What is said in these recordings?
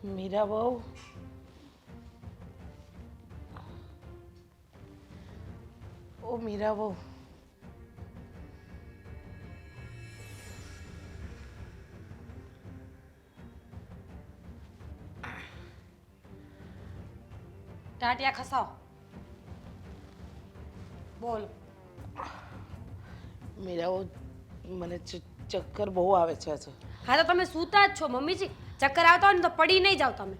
મીરા બહુ ઓ મીરા બહુ ટાટિયા ખસાઓ. બોલ. મીરા બહુ મને ચક્કર બહુ આવે છે આજે. હા તો તમે સૂતા જ છો મમ્મીજી. ચક્કર આવતા હોય ને તો પડી નહીં જાવ તમે.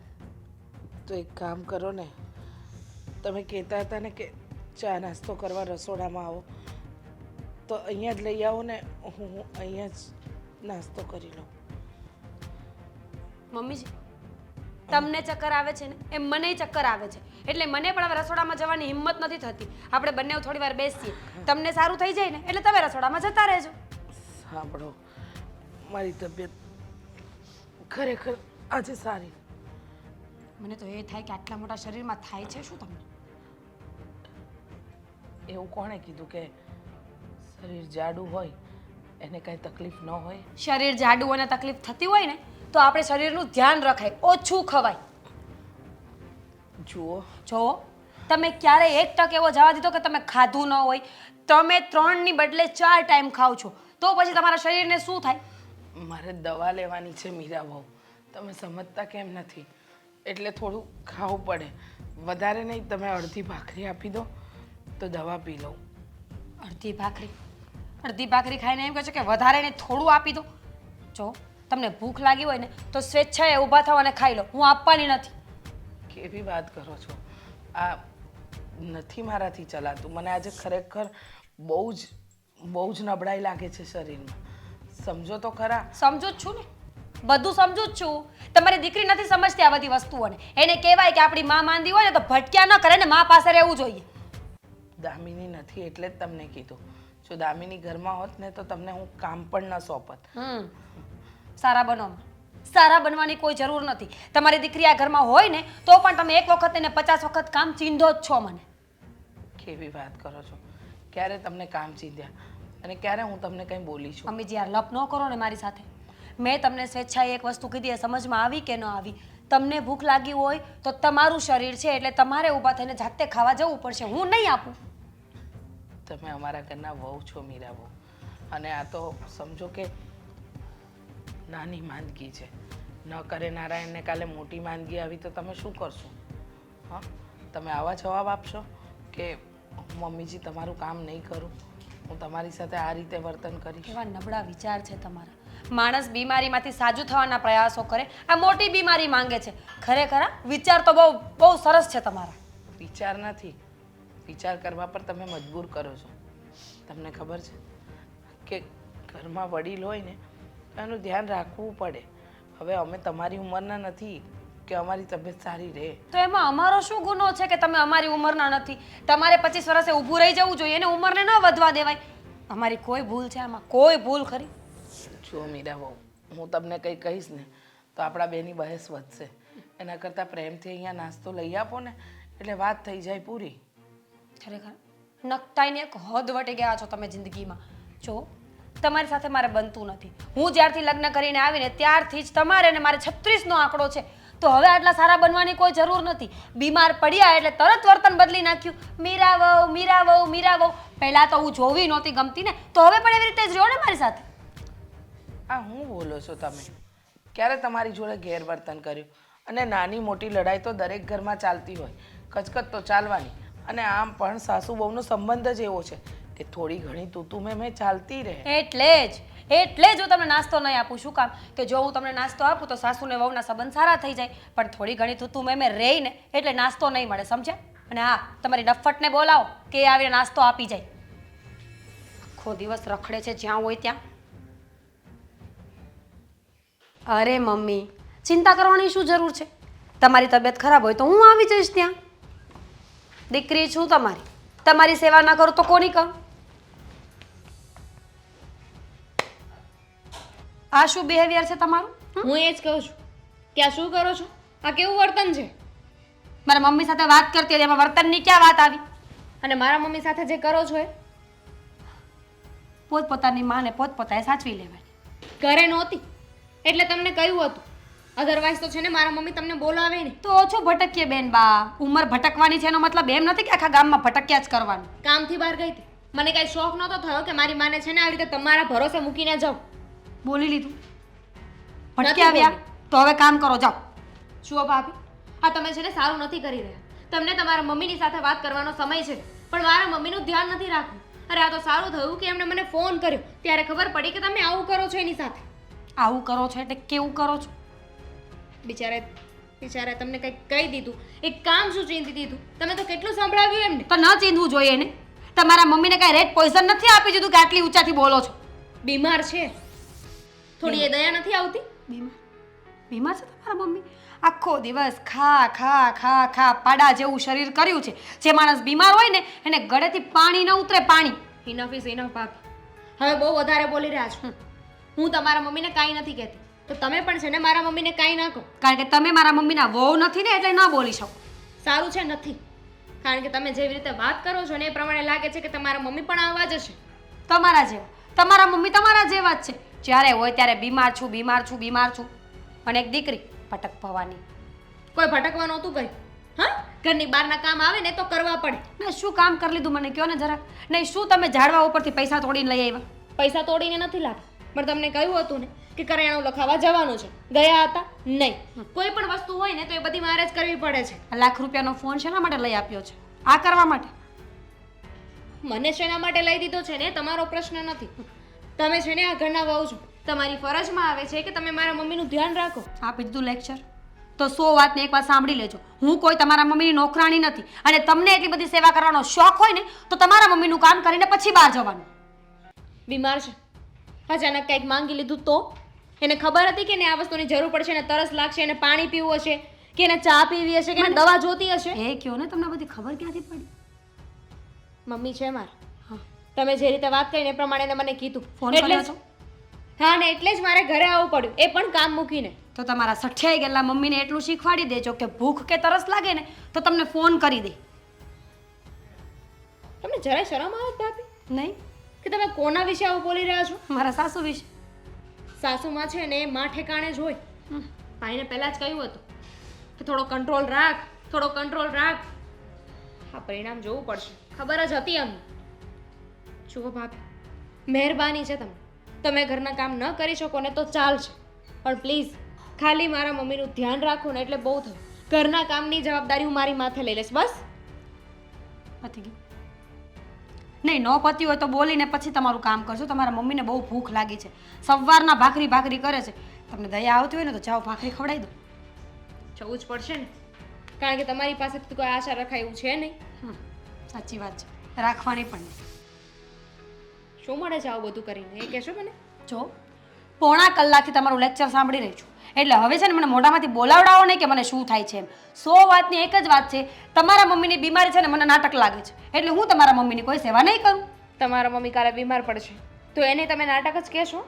તો એક કામ કરો ને, તમે કહેતા હતા ને કે ચા નાસ્તો કરવા રસોડામાં આવો, તો અહીંયા જ લઈ આવો ને, હું અહીંયા જ નાસ્તો કરી લઉં. મમ્મીજી તમને ચક્કર આવે છે ને એમ મને ચક્કર આવે છે, એટલે મને પણ હવે રસોડામાં જવાની હિંમત નથી થતી. આપણે બંને થોડી વાર બેસીએ, તમને સારું થઈ જાય ને એટલે તમે રસોડામાં જતા રહેજો. સાંભળો, મારી તબિયત ખરેખર આજે સારી. મને તો એ થાય કે આટલા મોટા શરીરમાં થાય છે શું તમને? એવું કોણે કીધું કે શરીર જાડું હોય એને કાંઈ તકલીફ ન હોય? શરીર જાડું અને તકલીફ થતી હોય ને તો આપણે શરીરનું ધ્યાન રખાય, ઓછું ખવાય. જુઓ, તમે ક્યારે એક ટક એવો જવા દીધો કે તમે ખાધું ન હોય? તમે 3 ની બદલે 4 ટાઈમ ખાવ છો, તો પછી તમારા શરીરને શું થાય? મારે દવા લેવાની છે મીરા બહુ, તમે સમજતા કેમ નથી? એટલે થોડું ખાવું પડે, વધારે નહીં. તમે અડધી ભાખરી આપી દો તો દવા પી લઉં. અડધી ભાખરી ખાઈને એમ કહે છે કે વધારે ને થોડું આપી દો? જો તમને ભૂખ લાગી હોય ને તો સ્વેચ્છાએ ઊભા થાવ અને ખાઈ લો, હું આપવાની નથી. કેવી વાત કરો છો? આ નથી મારાથી ચલાતું. મને આજે ખરેખર બહુ જ નબળાઈ લાગે છે શરીરમાં. સમજો તો ખરા. સમજુ જ છું ને, બધું સમજુ જ છું. તમારી દીકરી નથી સમજતી આ બધી વસ્તુઓને. એને કહેવાય કે આપણી માં માંદી હોય ને તો ભટક્યા ન કરે ને માં પાસે રહેવું જોઈએ. દામિની નથી એટલે જ તમને કીધું. જો દામિની ઘરમાં હોત ને તો તમને હું કામ પણ ન સોંપત. સારા બનો. સારા બનવાની કોઈ જરૂર નથી. તમારી દીકરી આ ઘરમાં હોય ને તો પણ તમે એક વખત એને 50 વખત કામ ચીંધો જ છો મને. કેવી વાત કરો છો? ક્યારે તમને કામ ચીંધ્યા અને ક્યારે હું તમને કંઈ બોલી છું? મમ્મીજી યાર લપ ન કરો ને મારી સાથે. મેં તમને સ્વેચ્છાએ એક વસ્તુ કીધી, એ સમજમાં આવી કે ન આવી? તમને ભૂખ લાગી હોય તો તમારું શરીર છે એટલે તમારે ઊભા થઈને જાતે ખાવા જવું પડશે, હું નહીં આપું. તમે અમારા ઘરના વહુ છો મીરા બહુ, અને આ તો સમજો કે નાની માંદગી છે. ન કરે નારાયણને કાલે મોટી માંદગી આવી તો તમે શું કરશો? હા, તમે આવા જવાબ આપશો કે મમ્મીજી તમારું કામ નહીં કરું, હું તમારી સાથે આ રીતે વર્તન કરીશ? એવા નબળા વિચાર છે તમારા. માણસ બીમારીમાંથી સાજું થવાના પ્રયાસો કરે, આ મોટી બીમારી માંગે છે. ખરેખર વિચાર તો બહુ સરસ છે તમારા. વિચાર નથી, વિચાર કરવા પર તમે મજબૂર કરો છો. તમને ખબર છે કે ઘરમાં વડીલ હોય ને એનું ધ્યાન રાખવું પડે. હવે અમે તમારી ઉંમરના નથી કે અમારી તબિયત સારી રહે. તો એમાં અમારો શું ગુનો છે કે તમે અમારી ઉંમરના નથી? તમારે 25 વર્ષે ઊભું રહી જવું જોઈએ ને, ઉંમરને ન વધવા દેવાય. અમારી કોઈ ભૂલ છે આમાં? કોઈ ભૂલ ખરી? જો મીરા બહુ, હું તમને કંઈ કહીશ ને તો આપણા બેની બહેસ વધશે. એના કરતાં પ્રેમથી અહીંયા નાસ્તો લઈ આપો ને એટલે વાત થઈ જાય પૂરી. ખરેખર નકટાઈને એક હદ વટી ગયા છો તમે જિંદગીમાં. જો તમારી સાથે મારે બનતું નથી. હું જ્યારથી લગ્ન કરીને આવીને ત્યારથી જ તમારે ને મારે 36નો આંકડો છે. તો હવે આટલા સારા બનવાની કોઈ જરૂર નથી. બીમાર પડ્યા એટલે તરત વર્તન બદલી નાખ્યું. મીરા વહુ, મીરા વહુ, મીરા વહુ. પહેલાં તો હું જોવી નહોતી ગમતી ને, તો હવે પણ એવી રીતે જ રહ્યો ને મારી સાથે. આ હું બોલો છો તમે? ક્યારે તમારી જોડે ગેરવર્તન કર્યું? અને નાની મોટી લડાઈ તો દરેક ઘરમાં ચાલતી હોય, કચકચ તો ચાલવાની. અને આમ પણ સાસુ બહુનો સંબંધ જ એવો છે કે થોડી ઘણી તૂતું મેં ચાલતી રહે. એટલે જ હું તમને નાસ્તો નહીં આપું. શું કામ? કે જો હું તમને નાસ્તો આપું તો સાસુ ને વહુના સંબંધ સારા થઈ જાય, પણ થોડી ઘણી તૂતું મેં રહી ને એટલે નાસ્તો નહીં મળે, સમજ્યા? અને હા, તમારી નફ્ફટને બોલાવો કે એ આવીને નાસ્તો આપી જાય. આખો દિવસ રખડે છે જ્યાં હોય ત્યાં. અરે મમ્મી, ચિંતા કરવાની શું જરૂર છે? તમારી તબિયત ખરાબ હોય તો હું આવી જઈશ ત્યાં. દીકરી છું તમારી, તમારી સેવા ના કરું તો કોની કરું? આ શું બિહેવિયર છે તમારું? હું એ જ કહું છું કે આ શું કરો છો? આ કેવું વર્તન છે? મારા મમ્મી સાથે વાત કરતી હતી, એમાં વર્તનની ક્યાં વાત આવી? અને મારા મમ્મી સાથે જે કરો છો એ પોતપોતાની માને પોતપોતાએ સાચવી લેવાય. ઘરે નહોતી એટલે તમને કહ્યું હતું અધરવાઇઝ તો છે ને મારા મમ્મી તમને બોલાવે ને. તો ઓછો ભટકીએ બેન બા. ઉંમર ભટકવાની છે એનો મતલબ એમ નથી કે આખા ગામમાં ભટક્યા જ કરવાનું. કામથી બહાર ગઈ હતી. મને કાંઈ શોખ નહોતો થયો કે મારી માને છે ને આવી રીતે તમારા ભરોસે મૂકીને જાઉં. બોલી લીધું. ભટકી આવ્યા તો હવે કામ કરો, જાઓ. જુઓ ભાભી, આ તમે છે ને સારું નથી કરી રહ્યા. તમને તમારા મમ્મીની સાથે વાત કરવાનો સમય છે, પણ મારા મમ્મીનું ધ્યાન નથી રાખવું. અરે આ તો સારું થયું કે એમણે મને ફોન કર્યો, ત્યારે ખબર પડી કે તમે આવું કરો છો એની સાથે. આવું કરો છો એટલે કેવું કરો છો? બિચારે તમને કંઈક કહી દીધું, એક કામ શું ચીંધી દીધું. તમે તો કેટલું સંભળાવ્યું એમને. તો ન ચીંધવું જોઈએ ને. તમારા મમ્મીને કાંઈ રેડ પોઈઝન નથી આપી દીધું કે આટલી ઊંચાથી બોલો છો? બીમાર છે, થોડી એ દયા નથી આવતી. બીમાર છે તમારા મમ્મી? આખો દિવસ ખા ખા ખા ખા પાડા જેવું શરીર કર્યું છે. જે માણસ બીમાર હોય ને એને ગળેથી પાણી ન ઉતરે, પાણી. ઇનફ ઇઝ ઇનફ ભાભી, હવે બહુ વધારે બોલી રહ્યા છો. હું તમારા મમ્મીને કાંઈ નથી કહેતી, તો તમે પણ છે ને મારા મમ્મીને કાંઈ ના કહો. કારણ કે તમે મારા મમ્મીના વહુ નથી ને એટલે ન બોલી શકો. સારું છે નથી, કારણ કે તમે જેવી રીતે વાત કરો છો ને એ પ્રમાણે લાગે છે કે તમારા મમ્મી પણ આવા જ હશે. તમારા જેવા. તમારા મમ્મી તમારા જેવા જ છે. જ્યારે હોય ત્યારે બીમાર છું બીમાર છું બીમાર છું. અને એક દીકરી પટક ભવાની. કોઈ ભટકવા નહોતું કર્યું. હા, ઘરની બહારના કામ આવે ને તો કરવા પડે. મેં શું કામ કરી લીધું મને કહો ને જરાક. નહીં, શું તમે ઝાડવા ઉપરથી પૈસા તોડીને લઈ આવ્યા? પૈસા તોડીને નથી લાવ્યા, પણ તમને કહ્યું હતું ને કે કરિયાણું લખાવા જવાનું છે. ગયા હતા? નહીં. કોઈ પણ વસ્તુ હોય ને તો એ બધી મારે જ કરવી પડે છે. આ લાખ રૂપિયાનો ફોન શેના માટે લઈ આપ્યો છે? આ કરવા માટે? મને શેના માટે લઈ દીધો છે ને તમારો પ્રશ્ન નથી. તમે છે ને આ ઘરના વહુ છો, તમારી ફરજમાં આવે છે કે તમે મારા મમ્મીનું ધ્યાન રાખો. આપી દીધું લેક્ચર? તો 100 વાતને એક વાત સાંભળી લેજો. હું કોઈ તમારા મમ્મીની નોકરાણી નથી, અને તમને એટલી બધી સેવા કરવાનો શોખ હોય ને તો તમારા મમ્મીનું કામ કરીને પછી બહાર જવાનું. બીમાર છે, અચાનક કંઈક માંગી લીધું તો? એને ખબર હતી કે એને આ વસ્તુની જરૂર પડશે, એને તરસ લાગશે, એને પાણી પીવું હશે, કે એને ચા પીવી હશે, કે એને દવા જોતી હશે? એ કયો ને, તમને બધી ખબર ક્યાંથી પડી? મમ્મી છે માર. હા, તમે જે રીતે વાત કરીને એ પ્રમાણે એને મને કીધું. ફોન એટલે કર્યો જ- હતો? હા, ને એટલે જ મારે ઘરે આવવું પડ્યું, એ પણ કામ મૂકીને. તો તમારા સઠિયાઈ ગયેલા મમ્મીને એટલું શીખવાડી દેજો કે ભૂખ કે તરસ લાગે ને તો તમને ફોન કરી દે. તમને જરાય શરમ આવે ભાભી નહીં? કે કે તમે કોના વિશે આવું બોલી રહ્યા છો? મારા સાસુ વિશે. સાસુમાં છે ને માં ઠેકાણે જ હોય. હમ. ભાઈને પહેલાં જ કહ્યું હતું કે થોડો કંટ્રોલ રાખ, થોડો કંટ્રોલ રાખ. આ પરિણામ જોવું પડશે. ખબર જ હતી અમને. જુઓ ભાભી, મહેરબાની છે તમે ઘરના કામ ન કરી શકો ને તો ચાલશે, પણ પ્લીઝ ખાલી મારા મમ્મીનું ધ્યાન રાખો ને એટલે બહુ થયું. ઘરના કામની જવાબદારી હું મારી માથે લઈ લઈશ, બસ. પતી ગયું? નહીં, ન પતી હોય તો બોલીને પછી તમારું કામ કરજો. તમારા મમ્મીને બહુ ભૂખ લાગી છે, સવારના ભાખરી ભાખરી કરે છે. તમને દયા આવતી હોય ને તો જાઓ ભાખરી ખવડાવી દો. જવું જ પડશે ને, કારણ કે તમારી પાસેથી કોઈ આશા રખાય એવું છે નહીં. સાચી વાત છે, રાખવાની પણ નહીં. શું મળે છે આવું બધું કરીને, એ કહેશો મને? જો, પોણા કલાકથી તમારું લેક્ચર સાંભળી રહી છું, એટલે હવે છે ને મને મોઢામાંથી બોલાવડાવો નહીં કે મને શું થાય છે એમ. 100 વાતની એક જ વાત છે, તમારા મમ્મીની બીમારી છે ને મને નાટક લાગે છે, એટલે હું તમારા મમ્મીની કોઈ સેવા નહીં કરું. તમારા મમ્મી કાલે બીમાર પડશે તો એને તમે નાટક જ કહેશો?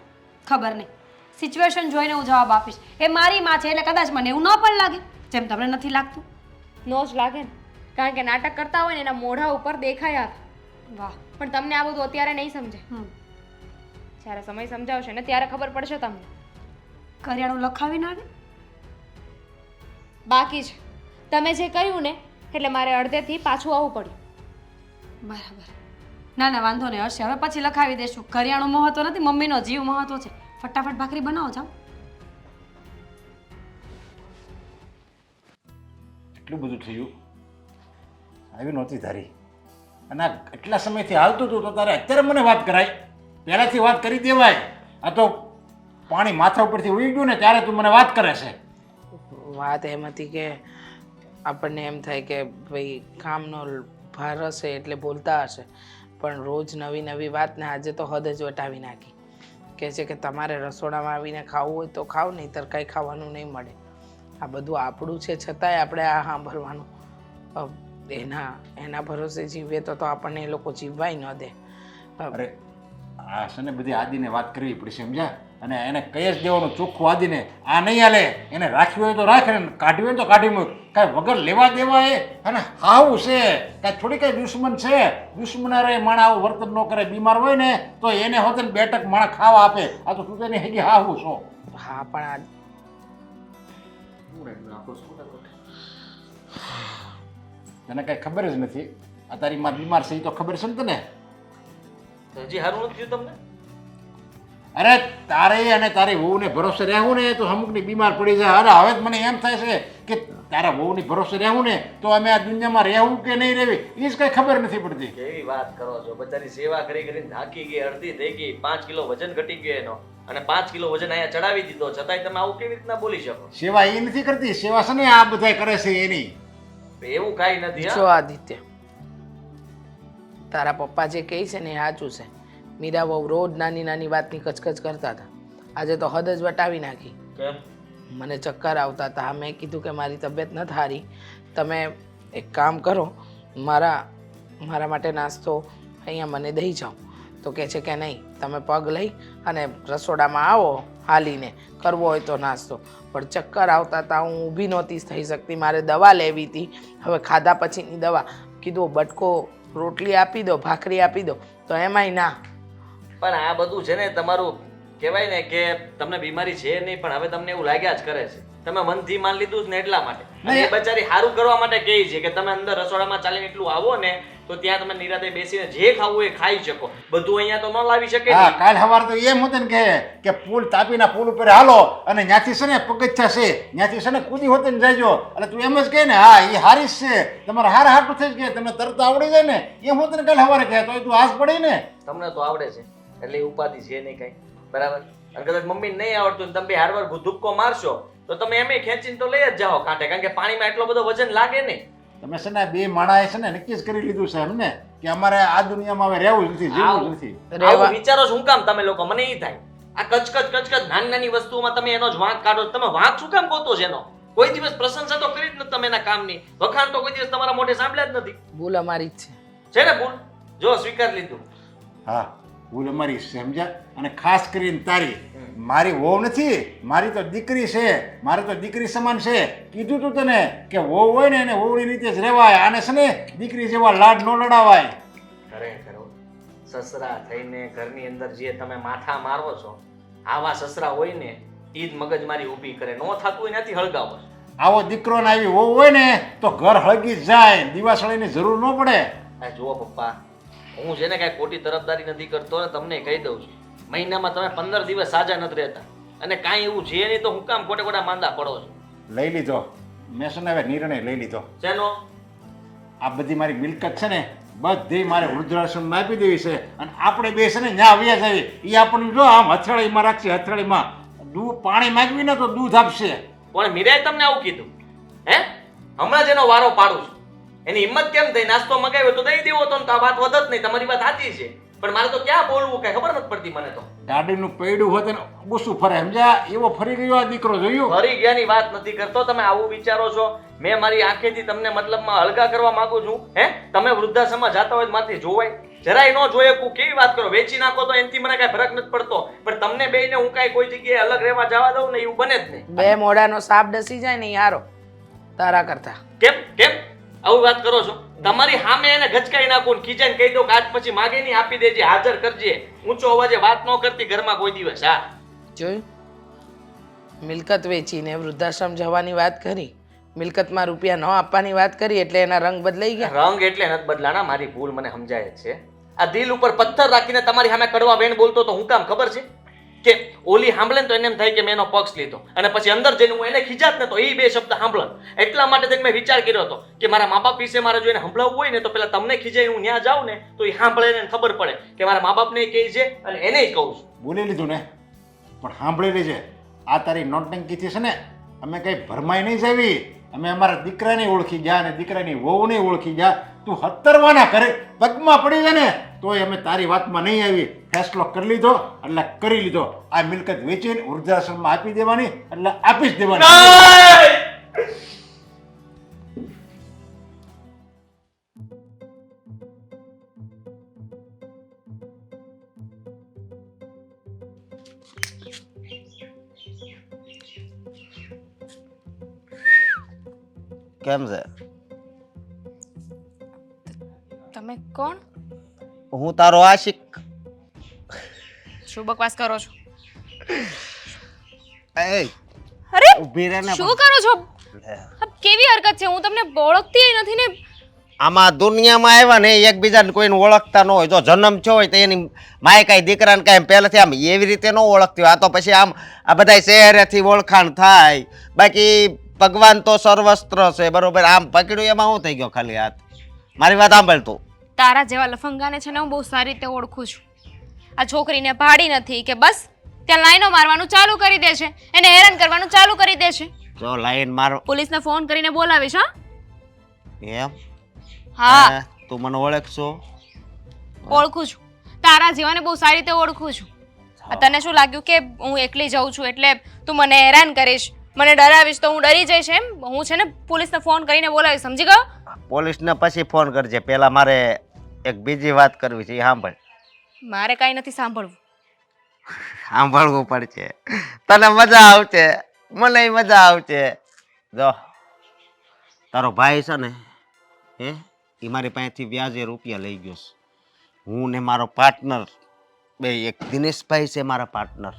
ખબર નહીં, સિચ્યુએશન જોઈને હું જવાબ આપીશ. એ મારી માં છે એટલે કદાચ મને એવું ન પણ લાગે જેમ તમને નથી લાગતું. નો જ લાગે ને, કારણ કે નાટક કરતા હોય ને એના મોઢા ઉપર દેખાય આવે. વાહ. પણ તમને આ બધું અત્યારે નહીં સમજે. જ્યારે સમય સમજાવશે ને ત્યારે ખબર પડશે તમને. કરિયાણું લખાવી ના દે? બાકી છે, તમે જે કહ્યું ને એટલે મારે અડધેથી પાછું આવવું પડ્યું. બરાબર. ના ના, વાંધો નહીં, હશે. હવે પછી લખાવી દેશું. કરિયાણું મહત્વ નથી, મમ્મીનો જીવ મહત્વ છે. ફટાફટ ભાખરી બનાવો, જાઓ. એટલું બધું થયું, આવી નહોતી ધારી. અને આ એટલા સમયથી હાલતું હતું તો તારે અત્યારે મને વાત કરાય? પહેલાંથી વાત કરી દેવાય. આ તો પાણી માથા ઉપરથી ઉડી ગયું ને ત્યારે તું મને વાત કરે છે. વાત એમ હતી કે આપણને એમ થાય કે ભાઈ કામનો ભાર હશે એટલે બોલતા હશે, પણ રોજ નવી નવી વાત ને આજે તો હદ જ વટાવી નાખી. કહે છે કે તમારે રસોડામાં આવીને ખાવું હોય તો ખાવ, નહીંતર કંઈ ખાવાનું નહીં મળે. આ બધું આપણું છે છતાંય આપણે આ સાંભળવાનું. એના ભરોસે જીવીએ તો આપણને એ લોકો જીવવાય ન દે. અરે આ છે ને બધી આદિને વાત કરવી પડશે, સમજ્યા? અને એને કહી જ દેવાનું ચોખ્ખું આદિને, આ નહીં હાલે. એને રાખવી હોય તો રાખે ને કાઢવી હોય તો કાઢી મૂક. કાંઈ વગર લેવા દેવા એ અને હાવું છે, કાંઈ થોડી કાંઈ દુશ્મન છે. દુશ્મનારે માણા આવું વર્તન ન કરે. બીમાર હોય ને તો એને હોતે ને બેટક માણા ખાવા આપે. આ તો તું તેની હજી હાવું છો. હા, પણ તને કઈ ખબર જ નથી. આ તારી માં બીમાર છે એ તો ખબર છે ને તને? હજી સારું નથી થયું તમને? અરે તારે અને તારી વહુને ભરોસે રહેવું ને તો અમુકની બીમાર પડી જાય. અરે હવે જ મને એમ થાય છે કે તારા વહુની ભરોસે રહેવું ને તો અમે આ દુનિયામાં રહેવું કે નહીં રહેવી એ જ કઈ ખબર નથી પડતી. કેવી વાત કરો છો? બધાની સેવા કરી કરીને થાકી ગઈ, અડધી થઈ ગઈ, 5 કિલો વજન ઘટી ગયો એનો, અને 5 કિલો વજન અહીંયા ચડાવી દીધો, છતાંય તમે આવું કેવી રીતના બોલી શકો? સેવા એ નથી કરતી, સેવા છે ને આ બધા કરે છે એની. એવું કાંઈ નથી જો હા. આદિત્ય, તારા પપ્પા જે કહે છે ને એ સાચું છે. મીરા બહુ રોજ નાની નાની વાતની કચકચ કરતા હતા. આજે તો હદ જ વટાવી નાખી. કેમ? મને ચક્કર આવતા હતા. મેં કીધું કે મારી તબિયત નથી સારી, તમે એક કામ કરો, મારા માટે નાસ્તો અહીંયા મને દઈ જાઓ. તો કહે છે કે નહીં, તમે પગ લઈ અને રસોડામાં આવો, હાલીને કરવો હોય તો નાસ્તો. પણ ચક્કર આવતા હતા, હું ઊભી નહોતી થઈ શકતી, મારે દવા લેવી હતી. હવે ખાધા પછીની દવા. કીધું બટકો રોટલી આપી દો, ભાખરી આપી દો, તો એમાંય ના. પણ આ બધું છે ને તમારું કહેવાય ને કે તમને બીમારી છે નહીં, પણ હવે તમને એવું લાગ્યા જ કરે છે. તમે મનથી માન લીધું જ ને એટલા માટે. અને એ બચારી સારું કરવા માટે કહે છે કે તમે અંદર રસોડામાં ચાલીને એટલું આવો ને તો ત્યાં તમે નિરાતે બેસીને જે ખાવું એ ખાઈ શકો. બધું અહીંયા તો ન લાવી શકે હા, ને. કાલ સવારે તો એમ હતું ને કે પુલ તાપીના પુલ ઉપર હાલો અને ત્યાંથી છે ને પગથિયા છે ત્યાંથી છે ને કૂદી હોતે ને જાયજો. એટલે તું એમ જ કહે ને હા એ હારી જ છે, તમારે હારા હાટું થઈ જ કે તમને તરત આવડી જાય ને એમ હોત ને કાલ સવારે કહે તો તું આસ પડી ને. તમને તો આવડે છે એટલે એ ઉપાધિ છે નહીં કઈ, બરાબર? અને કદાચ મમ્મીને નહીં આવડતું ને તમે હારવાર ધુક્કો મારશો તો તમે એમ ખેંચીને તો લઈ જ જાઓ કાંઠે, કારણ કે પાણીમાં એટલો બધો વજન લાગે નહીં. તમે છે ને બે માણાએ છે ને નક્કી જ કરી લીધું છે એમને કે અમારે આ દુનિયામાં હવે રહેવું જ નથી, જીવવું જ નથી. આવું વિચારો શું કામ તમે લોકો? મને એ થાય આ કચકચ નાની નાની વસ્તુઓમાં તમે એનો જ વાંક કાઢો. તમે વાંક શું કામ ગોતો છે એનો? કોઈ દિવસ પ્રશંસા તો કરી જ નથી તમે એના કામની, વખાણ તો કોઈ દિવસ તમારા મોઢે સાંભળ્યા જ નથી. ભૂલ અમારી જ છે. છે ને ભૂલ? જો સ્વીકાર લીધું. હા, ભૂલ અમારી છે, સમજ્યા? અને ખાસ કરીને તારી. મારી વહુ નથી, મારી તો દીકરી છે, મારી તો દીકરી સમાન છે. કીધું તું તને કે વહુ હોય ને એને વહુની રીતે જ રહેવાય, આને છે ને દીકરી જેવા લાડ ન લડાવાય. ખરેખર સસરા થઈને ઘરની અંદર જે તમે માથા મારો છો, આવા સસરા હોય ને ઈ જ મગજમારી ઊભી કરે. નો થતું હોય નથી હળગાવો. આવો દીકરો ને આવી વહુ હોય ને તો ઘર હળગી જ જાય, દિવાસળીની જરૂર ન પડે. આ જુઓ પપ્પા, હું છે ને કાંઈ ખોટી તરફદારી નથી કરતો ને તમને કહી દઉં છું, મહિનામાં તમે 15 દિવસ સાજા નથી રહેતા અને કાંઈ એવું છે નહીં તો હું કામ ખોટે ખોટા માંદા પડો છો? લઈ લીધો મેં છે ને હવે નિર્ણય લઈ લીધો. શેનો? આ બધી મારી મિલકત છે ને બધી મારે વૃદ્ધાશ્રમમાં આપી દેવી છે અને આપણે બે છે ને ત્યાં વ્યાજ આવી એ આપણને જો આમ હથેળીમાં રાખશે, હથેળીમાં દૂધ પાણી માંગવી ને તો દૂધ આપશે. પણ મીરાએ તમને આવું કીધું? હે, હમણાં જ એનો વારો પાડું છું. એની હિંમત કેમ થઈ? નાસ્તો મગાવ્યો તો દઈ દેવો તો આ વાત વધત નહીં. તમારી વાત સાચી છે, પણ મારે તો ક્યાં બોલવું કઈ ખબર નથી પડતી મને તો. ગાડીનું પૈડું હોત ને બુસું ફરે, સમજ્યા? એવો ફરી ગયો આ દીકરો, જોયું? ફરી ગયાની વાત નથી કરતો. તમે આવું વિચારો છો? મેં મારી આંખેથી તમને મતલબમાં હલકા કરવા માંગુ છું. હે, તમે વૃદ્ધાશ્રમમાં જાતા હોય માથી જોવાય? જરાય ન જોયે. કેવી વાત કરો? વેચી નાખો તો એનાથી મને કઈ ફરક નથી પડતો, પણ તમને બેયને હું કઈ કોઈ જગ્યાએ અલગ રહેવા જવા દઉં ને એવું બને જ નહીં. બે મોઢાનો સાપ ડસી જાય ને યારો તારા કરતા. કેમ કેમ આવું વાત કરો છો? તમારી સામે એને ગચકાઈ નાખું ને ખીજાઈને કહી દો કે આજ પછી માગે નહીં, આપી દેજે, હાજર કરજે. ઊંચો અવાજે વાત ન કરતી ઘરમાં કોઈ દિવસ. હા, જોયું? મિલકત વેચીને વૃદ્ધાશ્રમ જવાની વાત કરી, મિલકતમાં રૂપિયા ન આપવાની વાત કરી એટલે એના રંગ બદલાઈ ગયા. રંગ એટલે નથી બદલાના, મારી ભૂલ મને સમજાય જ છે. આ દિલ ઉપર પથ્થર રાખીને તમારી સામે કડવા વેણ બોલતો તો હું કામ ખબર છે કે ઓલી સાંભળે ને તો એને એમ થાય કે મેં એનો પક્ષ લીધો અને પછી અંદર જઈને હું એને ખીજાત ને તો એ બે શબ્દ સાંભળત. એટલા માટે જ મેં વિચાર કર્યો હતો કે મારા મા બાપ વિશે મારે જો એને સંભળાવવું હોય ને તો પેલા તમને ખીજાઈ હું ત્યાં જાઉં ને તો એ સાંભળે ને ખબર પડે કે મારા મા બાપને કહે છે અને એને કહું છું. બોલી લીધું ને, પણ સાંભળી લેજે, આ તારી નોટંકીથી છે ને અમે કઈ ભરમાઈ નહીં જાવી. અમે અમારા દીકરાને ઓળખી ગયા અને દીકરાની વહુને ઓળખી ગયા. તું હતરવાના કરે પગમાં પડી જાય ને તોય અમે તારી વાતમાં નહીં આવી. ફેસલો કરી લીધો એટલે કરી લીધો. આ મિલકત વેચીને વૃદ્ધાશ્રમમાં આપી દેવાની એટલે આપી જ દેવાની. કેમ છે? તમે કોણ? હું તારો આશિક. શું બકવાસ કરો છો? એ અરે ઊભી રહે ને. શું કરો છો લે. આ કેવી હરકત છે? હું તમને ઓળખતી નથી ને. આમાં દુનિયામાં આવ્યા ને એકબીજાને કોઈને ઓળખતા ન હોય. જો જન્મ થયો હોય તો એની માય કાંઈ દીકરાને કાંઈ પહેલેથી આમ એવી રીતે ન ઓળખતી હોય. આ તો પછી આમ આ બધા શહેરેથી ઓળખાણ થાય. બાકી ભગવાન તો સર્વસ્ત્ર છે, બરોબર? આમ પકડ્યું એમાં શું થઈ ગયો ખાલી હાથ? મારી વાત સાંભળ તું. તારા જેવા લફંગાને છે ને હું બહુ સારી રીતે ઓળખું છું. આ છોકરીને ભાડી નથી કે બસ ત્યાં લાઈનો મારવાનું ચાલુ કરી દે છે, એને હેરાન કરવાનું ચાલુ કરી દે છે. જો લાઈન મારો પોલીસને ફોન કરીને બોલાવીશ. હા એમ. હા હે, તું મને ઓળખશો? ઓળખું છું. તારા જેવાને બહુ સારી રીતે ઓળખું છું. આ તને શું લાગ્યું કે હું એકલી જાઉં છું એટલે તું મને હેરાન કરીશ, મને ડરાવીશ તો હું ડરી જઈશ એમ? હું છે ને પોલીસને ફોન કરીને બોલાવીશ, સમજી ગયો? પોલીસને પછી ફોન કરજે. પહેલા મારે એક બીજી વાત કરવી છે, એ સાંભળ. મારે કાંઈ નથી સાંભળવું. સાંભળવું પડશે. તને મજા આવશે, મને મજા આવશે. જો તારો ભાઈ છે ને, એ મારી પાસેથી વ્યાજે રૂપિયા લઈ ગયો છે. હું ને મારો પાર્ટનર બે, એક દિનેશભાઈ છે મારા પાર્ટનર,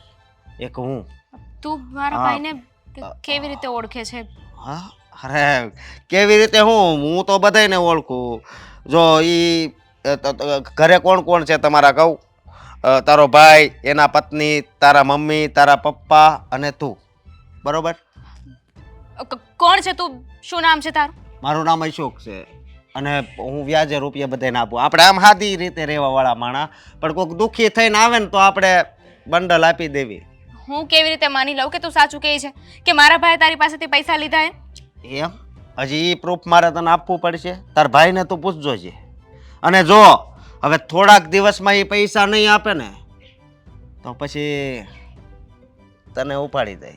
એક હું. તું મારા હા. ભાઈને કેવી રીતે ઓળખે છે? હા, અરે કેવી રીતે? હું તો બધાયને ઓળખું. જો ઈ ઘરે કોણ કોણ છે તમારા? કહું. તારો ભાઈ, એના પત્ની, તારા મમ્મી, તારા પપ્પા અને તું, બરોબર? કોણ છે તું? શું નામ છે તારું? મારું નામ અશોક છે અને હું વ્યાજે રૂપિયા બધાને આપું. આપણે આમ સાદી રીતે રહેવા વાળા માણા, પણ કોઈક દુઃખી થઈને આવે ને તો આપણે બંડલ આપી દેવી. હું કેવી રીતે માની લઉં કે તું સાચું કહે છે કે મારા ભાઈએ તારી પાસેથી પૈસા લીધા એમ? એમ? હજી એ પ્રૂફ મારે તને આપવું પડશે. તાર ભાઈને તું પૂછજો છે. અને જો હવે થોડાક દિવસમાં એ પૈસા નહીં આપે ને તો પછી તને ઉપાડી દે.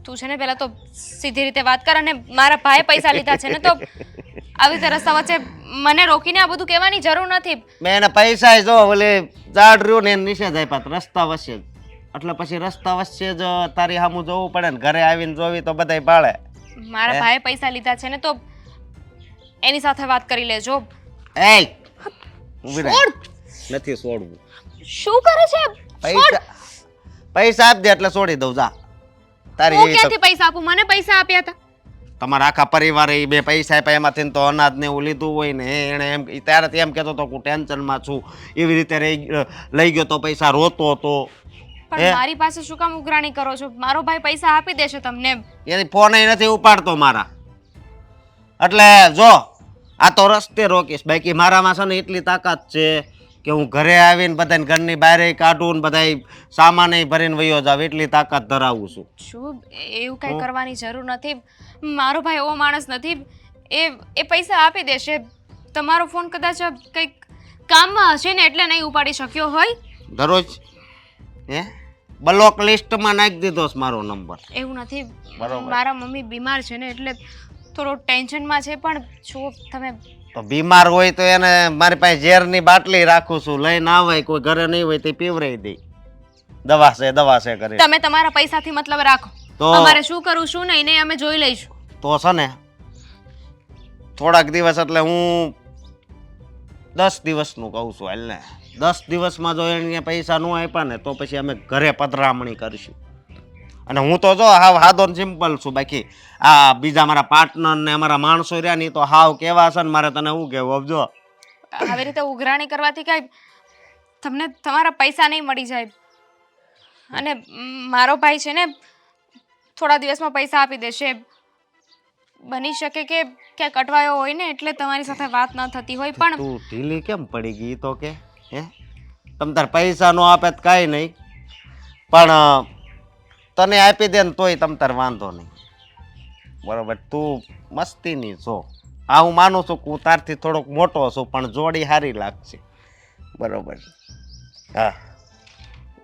તું છે ને પહેલા તો સીધી રીતે વાત કર. અને મારા ભાઈએ પૈસા લીધા છે ને તો આવી રીતે રસ્તા વચ્ચે મને રોકીને આ બધું કહેવાની જરૂર નથી. મેં એને પૈસા જો ઓલે ઝાડ રહ્યું ને એને નિષેધ આપ્યા રસ્તા વચ્ચે જ. એટલે પછી રસ્તા વચ્ચે જ તારી સામું જોવું પડે ને. ઘરે આવીને જોવી તો બધાય પાળે. મારા ભાઈએ પૈસા લીધા છે ને તો એની સાથે વાત કરી લેજો. એય ઊભી રહે. નથી છોડવું. શું કરે છે? પૈસા આપી દે એટલે છોડી દઉં. જા. તારી હું એવી તો ક્યાંથી પૈસા આપું? મને પૈસા આપ્યા હતા. તમારા આખા પરિવારે ઈ બે પૈસા આપ્યા, એમાંથી તો અનાજ ને એવું લીધું હોય ને એને એમ ત્યારે એમ કહેતો હતો કે હું ટેન્શનમાં છું, એવી રીતે લઈ ગયો તો પૈસા રોતો હતો. પણ મારી પાસે શું કામ ઉઘરાણી કરો છો? મારો ભાઈ પૈસા આપી દેશે તમને. એની ફોન નથી ઉપાડતો મારા. એટલે જો આ તો રસ્તે રોકીશ. બાકી મારામાં છે ને એટલી તાકાત છે કે હું ઘરે આવીને બધાને ઘરની બહાર કાઢું ને બધા સામાન ભરીને વયો જાવ, એટલી તાકાત ધરાવું છું. શું એવું કઈ કરવાની જરૂર નથી. મારો ભાઈ એવો માણસ નથી. એ પૈસા આપી દેશે. તમારો ફોન કદાચ કંઈક કામમાં હશે ને એટલે નહીં ઉપાડી શક્યો હોય. દરરોજ બ્લોક લિસ્ટમાં નાખી દીધો છે મારો નંબર. એવું નથી. બરોબર. મારા મમ્મી બીમાર છે ને એટલે થોડો ટેન્શનમાં છે. પણ જો તમે તો બીમાર હોય તો એને મારી પાસે ઝેરની બાટલી રાખું છું, લઈને આવે, કોઈ ઘરે નહીં હોય તો પીવરાઈ દે. દવા છે કરી. તમે તમારા પૈસાથી મતલબ રાખો. તો અમારે શું કરવું શું નહીં ને અમે જોઈ લઈશું. તો છે ને થોડાક દિવસ એટલે હું 10 દિવસનું કહું છું. હાલ ને 10 દિવસમાં જો એને પૈસા ન આપ્યા ને તો પછી અમે ઘરે પધરામણી કરીશું. અને હું તો જો હાવ સાદો સિમ્પલ છું. બાકી આ બીજા મારા પાર્ટનર ને અમારા માણસો રહ્યા ને તો હાવ કેવા છે ને મારે તને શું કહેવું. જો આવી રીતે ઉઘરાણી કરવાથી કઈ તમને તમારા પૈસા નહીં મળી જાય. અને મારો ભાઈ છે ને થોડા દિવસમાં પૈસા આપી દેશે. બની શકે કે ક્યાંક અટવાયો હોય ને એટલે તમારી સાથે વાત ન થતી હોય. પણ તું ઢીલી કેમ પડી ગઈ? તો કે તમ તાર પૈસા નો આપે તો કાંઈ નહીં, પણ તને આપી દે ને તોય તમ તાર વાંધો નહીં, બરોબર? તું મસ્તીની છો. હા, હું માનું છું કે હું તારથી થોડોક મોટો છું, પણ જોડી સારી લાગશે, બરોબર? હા,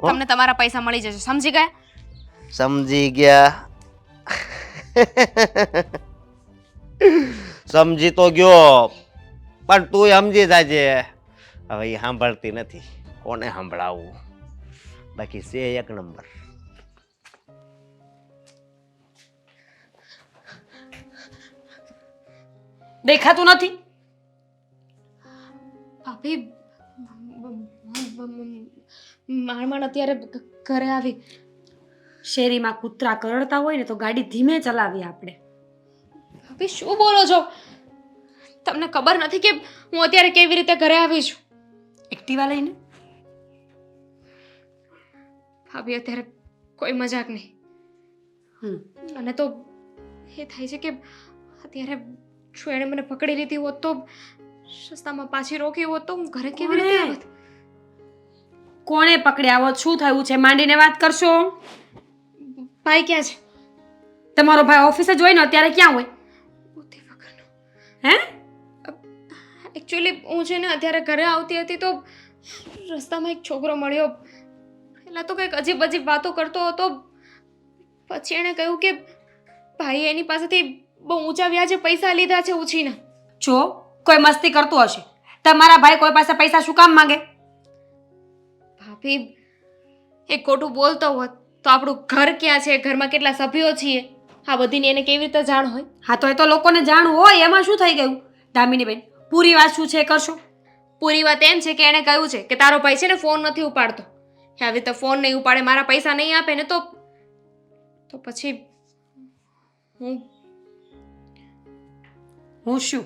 તમને તમારા પૈસા મળી જશે. સમજી ગયા? સમજી ગયા. સમજી તો ગયો, પણ તું સમજી જાજે. હવે એ સાંભળતી નથી, કોને સાંભળાવું? બાકી છે એક નંબર. દેખાતું નથી? ભાભી મારમાન અત્યારે ઘરે આવી. શેરીમાં કૂતરા કરડતા હોય ને તો ગાડી ધીમે ચલાવીએ આપણે. ભાભી શું બોલો છો? તમને ખબર નથી કે હું અત્યારે કેવી રીતે ઘરે આવી છું? એક્ટિવા લઈને. ભાભી અત્યારે કોઈ મજાક નહીં. અને તો એ થાય છે કે અત્યારે જો એણે મને પકડી લીધી હોત તો રસ્તામાં પાછી રોકી હોત તો હું ઘરે કેવી રીતે આવત? કોણે પકડ્યા હોત? શું થયું છે? માંડીને વાત કરશો. ભાઈ ક્યાં છે? તમારો ભાઈ ઓફિસે જ હોય ને, અત્યારે ક્યાં હોય? બુદ્ધિ વગરનો. હે? એકચ્યુઅલી હું છે ને અત્યારે ઘરે આવતી હતી તો રસ્તામાં એક છોકરો મળ્યો. પહેલાં તો કંઈક અજીબ અજીબ વાતો કરતો હતો. પછી એણે કહ્યું કે ભાઈ એની પાસેથી બહુ ઊંચા વ્યાજે પૈસા લીધા છે ઉછીના. જો કોઈ મસ્તી કરતું હશે. તમારા ભાઈ કોઈ પાસે પૈસા શું કામ માંગે? ભાભી એ ખોટું બોલતો હોત તો આપણું ઘર ક્યાં છે, ઘરમાં કેટલા સભ્યો છીએ, આ બધીની એને કેવી રીતે જાણ હોય? હા તો એ તો લોકોને જાણવું હોય, એમાં શું થઈ ગયું? દામિનીબેન, પૂરી વાત શું છે કરશો? પૂરી વાત એમ છે કે એણે કહ્યું છે કે તારો ભાઈ છે ને ફોન નથી ઉપાડતો. આવી રીતે ફોન નહીં ઉપાડે, મારા પૈસા નહીં આપે ને તો પછી હું શું?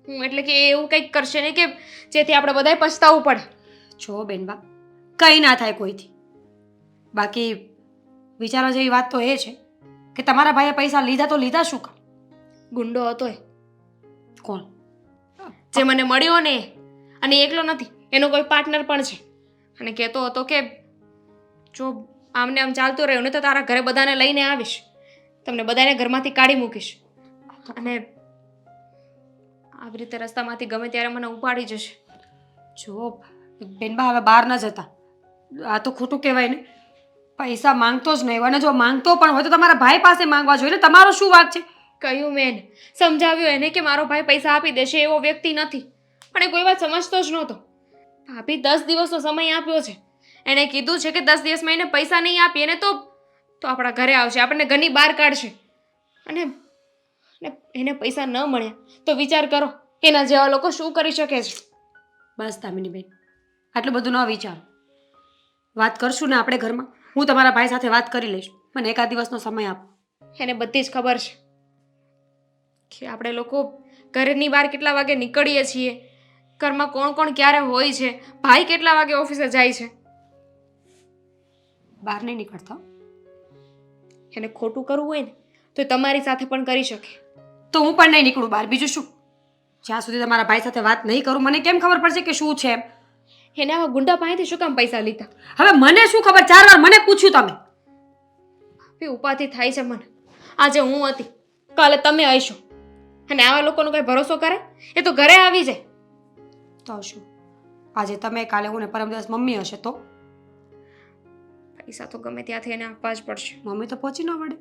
હું એટલે કે એવું કંઈક કરશે ને કે જેથી આપણે બધાય પછતાવું પડે. જો બેનબા, કંઈ ના થાય કોઈથી. બાકી વિચારવા જેવી વાત તો એ છે કે તમારા ભાઈએ પૈસા લીધા તો લીધા શું કામ? ગુંડો હતો એ, કોણ? જે મને મળ્યો ને એ. અને એકલો નથી, એનો કોઈ પાર્ટનર પણ છે. અને કહેતો હતો કે જો આમને આમ ચાલતું રહ્યું ને તો તારા ઘરે બધાને લઈને આવીશ, તમને બધાને ઘરમાંથી કાઢી મૂકીશ, અને આવી રીતે રસ્તામાંથી ગમે ત્યારે મને ઉપાડી જશે. જો બેનબા, હવે બહાર ન જતા. આ તો ખોટું કહેવાય ને. પૈસા માંગતો જ નહીં, અને જો માંગતો પણ હોય તો તમારા ભાઈ પાસે માંગવા જોઈએ ને. તમારો શું વાત છે? કહ્યું મેં એને, સમજાવ્યું એને કે મારો ભાઈ પૈસા આપી દેશે એવો વ્યક્તિ નથી, પણ એ કોઈ વાત સમજતો જ નહોતો. ભાભી 10 દિવસનો સમય આપ્યો છે. એણે કીધું છે કે 10 દિવસમાં એને પૈસા નહીં આપીએ ને તો આપણા ઘરે આવશે, આપણને ઘરની બહાર કાઢશે. અને એને પૈસા ન મળ્યા તો વિચાર કરો એના જેવા લોકો શું કરી શકે છે. બસ દામિનીબેન, આટલું બધું ન વિચારો. વાત કરશું ને આપણે ઘરમાં. હું તમારા ભાઈ સાથે વાત કરી લઈશ. મને એકાદ દિવસનો સમય આપો. એને બધી જ ખબર છે કે આપણે લોકો ઘરની બહાર કેટલા વાગે નીકળીએ છીએ, ઘરમાં કોણ કોણ ક્યારે હોય છે, ભાઈ કેટલા વાગે ઓફિસે જાય છે. બહાર નહીં નીકળતા. એને ખોટું કરવું હોય ને તો એ તમારી સાથે પણ કરી શકે. તો હું પણ નહીં નીકળું બહાર. બીજું શું? જ્યાં સુધી તમારા ભાઈ સાથે વાત નહીં કરું, મને કેમ ખબર પડશે કે શું છે એમ? એને આવા ગુંડા પાસેથી શું કામ પૈસા લીધા? હવે મને શું ખબર? 4 વાર મને પૂછ્યું તમે. ભાભી ઉપાધિ થાય છે મને. આજે હું હતી, કાલે તમે આવીશો, અને આવા લોકોનો કઈ ભરોસો કરે? એ તો ઘરે આવી જાય. તો શું? આજે તમે, કાલે હું ને પરમ દિવસ મમ્મી હશે તો પૈસા તો ગમે ત્યાંથી એને આપવા જ પડશે. મમ્મી તો પહોંચી ન વળે.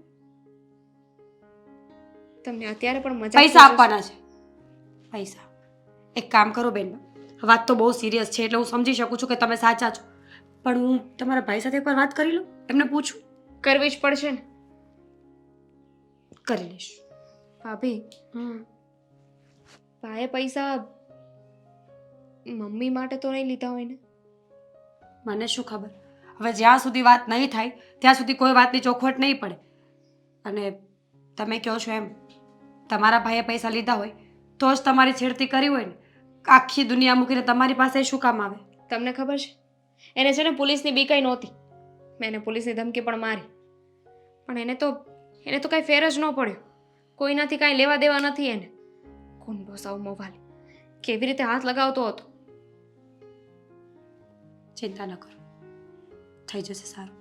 તમને અત્યારે પણ મજા પૈસા આપવાના છે. પૈસા. એક કામ કરો બેન, વાત તો બહુ સિરિયસ છે એટલે હું સમજી શકું છું કે તમે સાચા છો, પણ હું તમારા ભાઈ સાથે એકવાર વાત કરી લઉં, એમને પૂછું. કરવી જ પડશે ને. કરી લઈશ. ભાભી, ભાઈએ પૈસા મમ્મી માટે તો નહીં લીધા હોય ને? મને શું ખબર? હવે જ્યાં સુધી વાત નહીં થાય ત્યાં સુધી કોઈ વાતની ચોખવટ નહીં પડે. અને તમે કહો છો એમ, તમારા ભાઈએ પૈસા લીધા હોય તો જ તમારી છેડતી કરી હોય ને. આખી દુનિયા મૂકીને તમારી પાસે શું કામ આવે? તમને ખબર છે, એને છે ને પોલીસની બીક નહોતી. મેં એને પોલીસની ધમકી પણ મારી, પણ એને તો કાંઈ ફેર જ ન પડ્યો. કોઈનાથી કાંઈ લેવા દેવા નથી એને. ગુંડો સાવ મોભાલી, કેવી રીતે હાથ લગાવતો હતો. ચિંતા ન કરો, થઈ જશે સારું.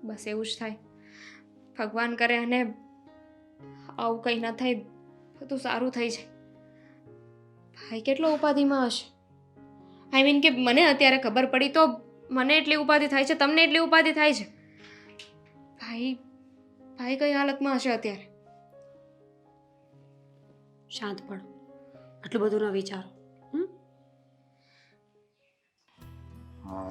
બસ એવું જ થાય. ભગવાન કરે અને આવું કંઈ ન થાય, બધું સારું થઈ જાય. ભાઈ કેટલો ઉપાધિમાં હશે. આઈ મીન કે મને અત્યારે ખબર પડી તો મને એટલી ઉપાધિ થાય છે, તમને એટલી ઉપાધિ થાય છે. ભાઈ કઈ હાલતમાં હશે અત્યારે? શાંત પડો, આટલું બધું ન વિચારો.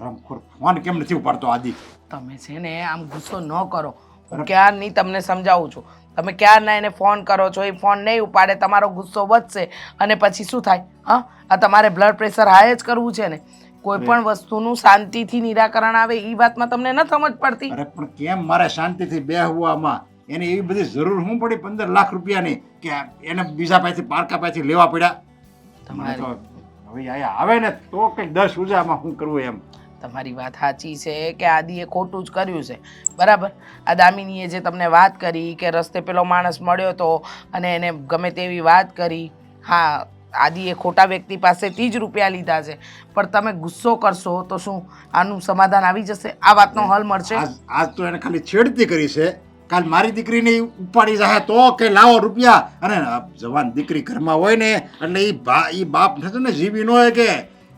રમખોર ફોન કેમ નથી ઉપાડતો આદિ? તમે છે ને આમ ગુસ્સો ન કરો. હું ક્યારની તમને સમજાવું છું. તમે ક્યારના એને ફોન કરો છો, એ ફોન નહીં ઉપાડે, તમારો ગુસ્સો વધશે અને પછી શું થાય? હા, આ તમારે બ્લડ પ્રેશર હાઈ જ કરવું છે ને? કોઈ પણ વસ્તુનું શાંતિથી નિરાકરણ આવે એ વાતમાં તમને ન સમજ પડતી. અરે પણ કેમ મારે શાંતિથી બેહવામાં એને એવી બધી જરૂર શું પડી 15 લાખ રૂપિયાની કે એને બીજા પાસેથી પારકા પાસેથી લેવા પડ્યા? મને તો હવે અહીંયા આવે ને તો કંઈક 10 ઉજામાં શું કરવું એમ. તમારી વાત સાચી છે કે આદિએ ખોટું જ કર્યું છે, બરાબર. આ દામિનીએ જે તમને વાત કરી કે રસ્તે પેલો માણસ મળ્યો હતો અને એને ગમે તેવી વાત કરી, હા આદિએ ખોટા વ્યક્તિ પાસેથી જ રૂપિયા લીધા છે, પણ તમે ગુસ્સો કરશો તો શું આનું સમાધાન આવી જશે? આ વાતનો હલ મળશે? આજ તો એને ખાલી છેડતી કરી છે, કાલ મારી દીકરીને ઉપાડી જાય તો કે લાવો રૂપિયા. અને જવાન દીકરી ઘરમાં હોય ને એટલે એ બાપ થતો ને જીવી ન હોય કે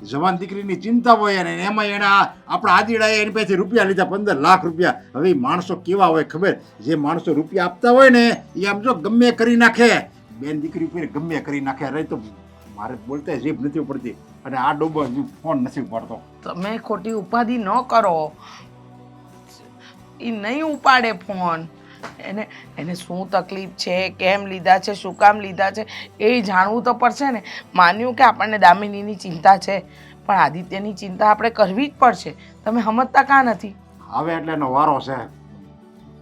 જવાન દીકરીની ચિંતા હોય અને એમાં એને આપણા આદિડાએ એની પાસેથી રૂપિયા લીધા 15 લાખ રૂપિયા. હવે માણસો કેવા હોય ખબર? જે માણસો રૂપિયા આપતા હોય ને એ આમ જો ગમે કરી નાખે, બેન દીકરી ઉપર ગમે કરી નાખે. અરે તો મારે બોલતા જીભ નથી પડતી અને આ ડોબો ફોન નથી પડતો. તમે ખોટી ઉપાધિ ન કરો, એ નહીં ઉપાડે ફોન. એને શું તકલીફ છે, કેમ લીધા છે, શું કામ લીધા છે એ જાણવું તો પડશે ને. માન્યું કે આપણને દામિનીની ચિંતા છે, પણ આદિત્યની ચિંતા આપણે કરવી જ પડશે. તમે સમજતા કાં નથી? હવે એટલે એનો વારો છે.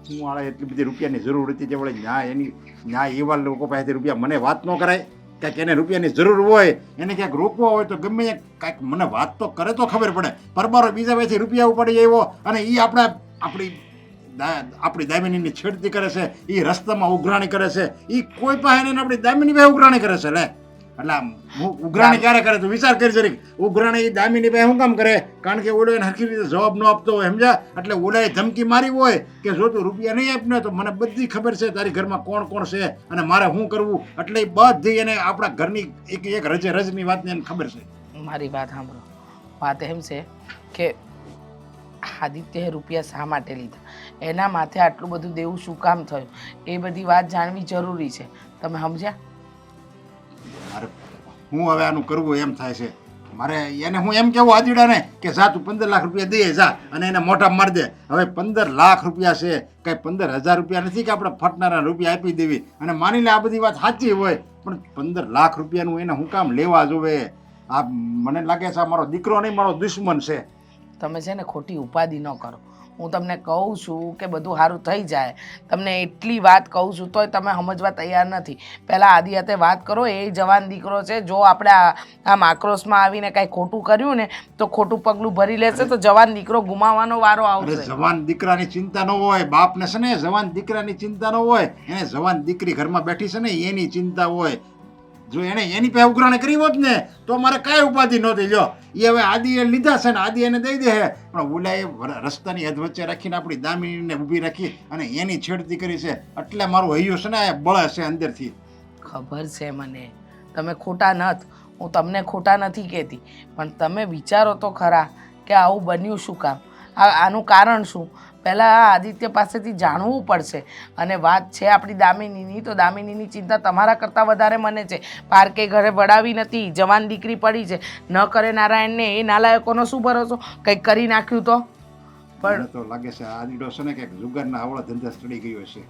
હું વાળા એટલી બધી રૂપિયાની જરૂર હતી તે વળે ન્યા એવા લોકો પાસેથી રૂપિયા મને વાત ન કરાય. ક્યાંક એને રૂપિયાની જરૂર હોય, એને ક્યાંક રોકવો હોય તો ગમે કાંઈક મને વાત તો કરે તો ખબર પડે. પરબારો બીજા પાસેથી રૂપિયા ઉપાડી આવ્યો અને એ આપણી દામિનીની છેડતી કરે છે, એ રસ્તામાં ઉઘરાણી કરે છે, એ કોઈ પાસે એને આપણી દામિની પાસે ઉઘરાણી કરે છે. લે એટલે ઉઘરાણી ક્યારે કરે તો વિચાર કરી જરીક. ઉઘરાણી દામિની પાસે શું કામ કરે? કારણ કે ઓલો એને હરખી રીતે જવાબ ન આપતો હોય, સમજ્યા? એટલે ઓલાએ ધમકી મારી હોય કે જો તું રૂપિયા નહીં આપને તો મને બધી ખબર છે તારી ઘરમાં કોણ કોણ છે અને મારે શું કરવું. એટલે એ બધી એને આપણા ઘરની એક રજની વાતની એને ખબર છે. મારી વાત સાંભળો. વાત એમ છે કે આદિત્યએ રૂપિયા શા માટે લીધા, એના માથે આટલું બધું દેવું શું કામ થયું, એ બધી વાત જાણવી જરૂરી છે. તમે સમજ્યા? મારે હું હવે આનું કરવું એમ થાય છે. મારે એને હું એમ કેવું આદિડાને કે જા તું 15 લાખ રૂપિયા દે જા અને એને મોઢા મારી દે. હવે 15 લાખ રૂપિયા છે, કાંઈ 15,000 રૂપિયા નથી કે આપણે ફટનારા રૂપિયા આપી દેવી. અને માની લે આ બધી વાત સાચી હોય, પણ 15 લાખ રૂપિયાનું એને હું કામ લેવા જોવે? આ મને લાગે છે આ મારો દીકરો નહીં, મારો દુશ્મન છે. તમે છે ને ખોટી ઉપાધિ ન કરો. હું તમને કહું છું કે બધું સારું થઈ જાય. તમને એટલી વાત કહું છું તોય તમે સમજવા તૈયાર નથી. પહેલાં આદિ હાથે વાત કરો, એ જવાન દીકરો છે. જો આપણે આમ આક્રોશમાં આવીને કાંઈ ખોટું કર્યું ને તો ખોટું પગલું ભરી લેશે તો જવાન દીકરો ગુમાવવાનો વારો આવશે. જવાન દીકરાની ચિંતા ન હોય, બાપને છે ને જવાન દીકરાની ચિંતા ન હોય, એને જવાન દીકરી ઘરમાં બેઠી છે ને એની ચિંતા હોય. જો એને એની પાસે ઉઘરાણી કરી હોત ને તો મારે કાંઈ ઉપાધિ નહોતી. જો એ હવે આદિએ લીધા છે ને આદિ એને દઈ દે છે, પણ ઓલાએ રસ્તાની હદ વચ્ચે રાખીને આપણી દામિનીને ઊભી રાખી અને એની છેડતી કરી છે. એટલે મારું હૈયું છે ને એ બળે છે અંદરથી. ખબર છે મને, તમે ખોટા નથી, હું તમને ખોટા નથી કહેતી, પણ તમે વિચારો તો ખરા કે આવું બન્યું શું કામ, આનું કારણ શું. પહેલાં આ આદિત્ય પાસેથી જાણવું પડશે. અને વાત છે આપણી દામિનીની, તો દામિનીની ચિંતા તમારા કરતાં વધારે મને છે. પાર્કે ઘરે વડાવી નથી, જવાન દીકરી પડી છે. ન કરે નારાયણને એ નાલાયકોનો શું ભરોસો, કંઈક કરી નાખ્યું તો. પણ તો લાગે છે આદિડો છે ને કંઈક જુગારના આવડા ધંધા ચડી ગયો છે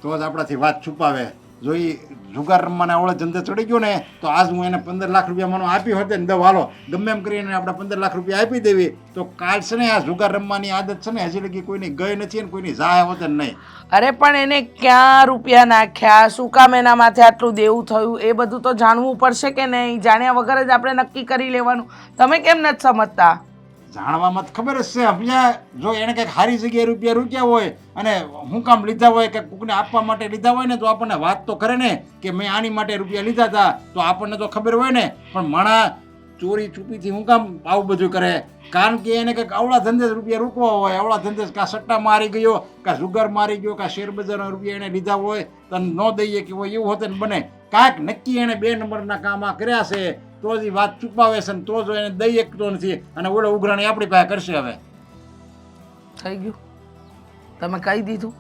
તો જ આપણાથી વાત છુપાવે. જો એ જુગાર રમવાના આવડે ધંધે ચડી ગયો ને તો આજ હું એને 15 લાખ રૂપિયા મને આપી હોત ને દવ હાલો ગમે એમ કરીને આપણે 15 લાખ રૂપિયા આપી દેવી તો કાલ છે ને આ જુગાર રમવાની આદત છે ને હજી લગી કોઈની ગઈ નથી ને કોઈની જાય હોત નહીં. અરે પણ એને ક્યાં રૂપિયા નાખ્યા, શું કામ એના માથે આટલું દેવું થયું, એ બધું તો જાણવું પડશે કે નહીં. જાણ્યા વગર જ આપણે નક્કી કરી લેવાનું. તમે કેમ નથી સમજતા? જાણવામાં જ ખબર જ છે. સમજ્યા? જો એને કંઈક સારી જગ્યાએ રૂપિયા રૂક્યા હોય અને હું કામ લીધા હોય કે કોકને આપવા માટે લીધા હોય ને તો આપણને વાત તો કરે ને કે મેં આની માટે રૂપિયા લીધા હતા, તો આપણને તો ખબર હોય ને. પણ માણા ચોરી છુપીથી હું કામ આવું બધું કરે? કારણ કે એને કંઈક આવડા ધંધે રૂપિયા રૂકવા હોય, આવડા ધંધે કાં સટ્ટા મારી ગયો, કાં જુગાર મારી ગયો, કાં શેર બજારના રૂપિયા એને લીધા હોય તો ન દઈએ કે હોય એવું હોતે ને બને. કાંઈક નક્કી એને 2 નંબરના કામ આ કર્યા છે તો જ વાત છુપાવે છે ને તો જ એને દઈ શકતો નથી અને ઓલો ઉઘરાણી આપણી પાસે કરશે. હવે થઈ ગયું, તમે કહી દીધું.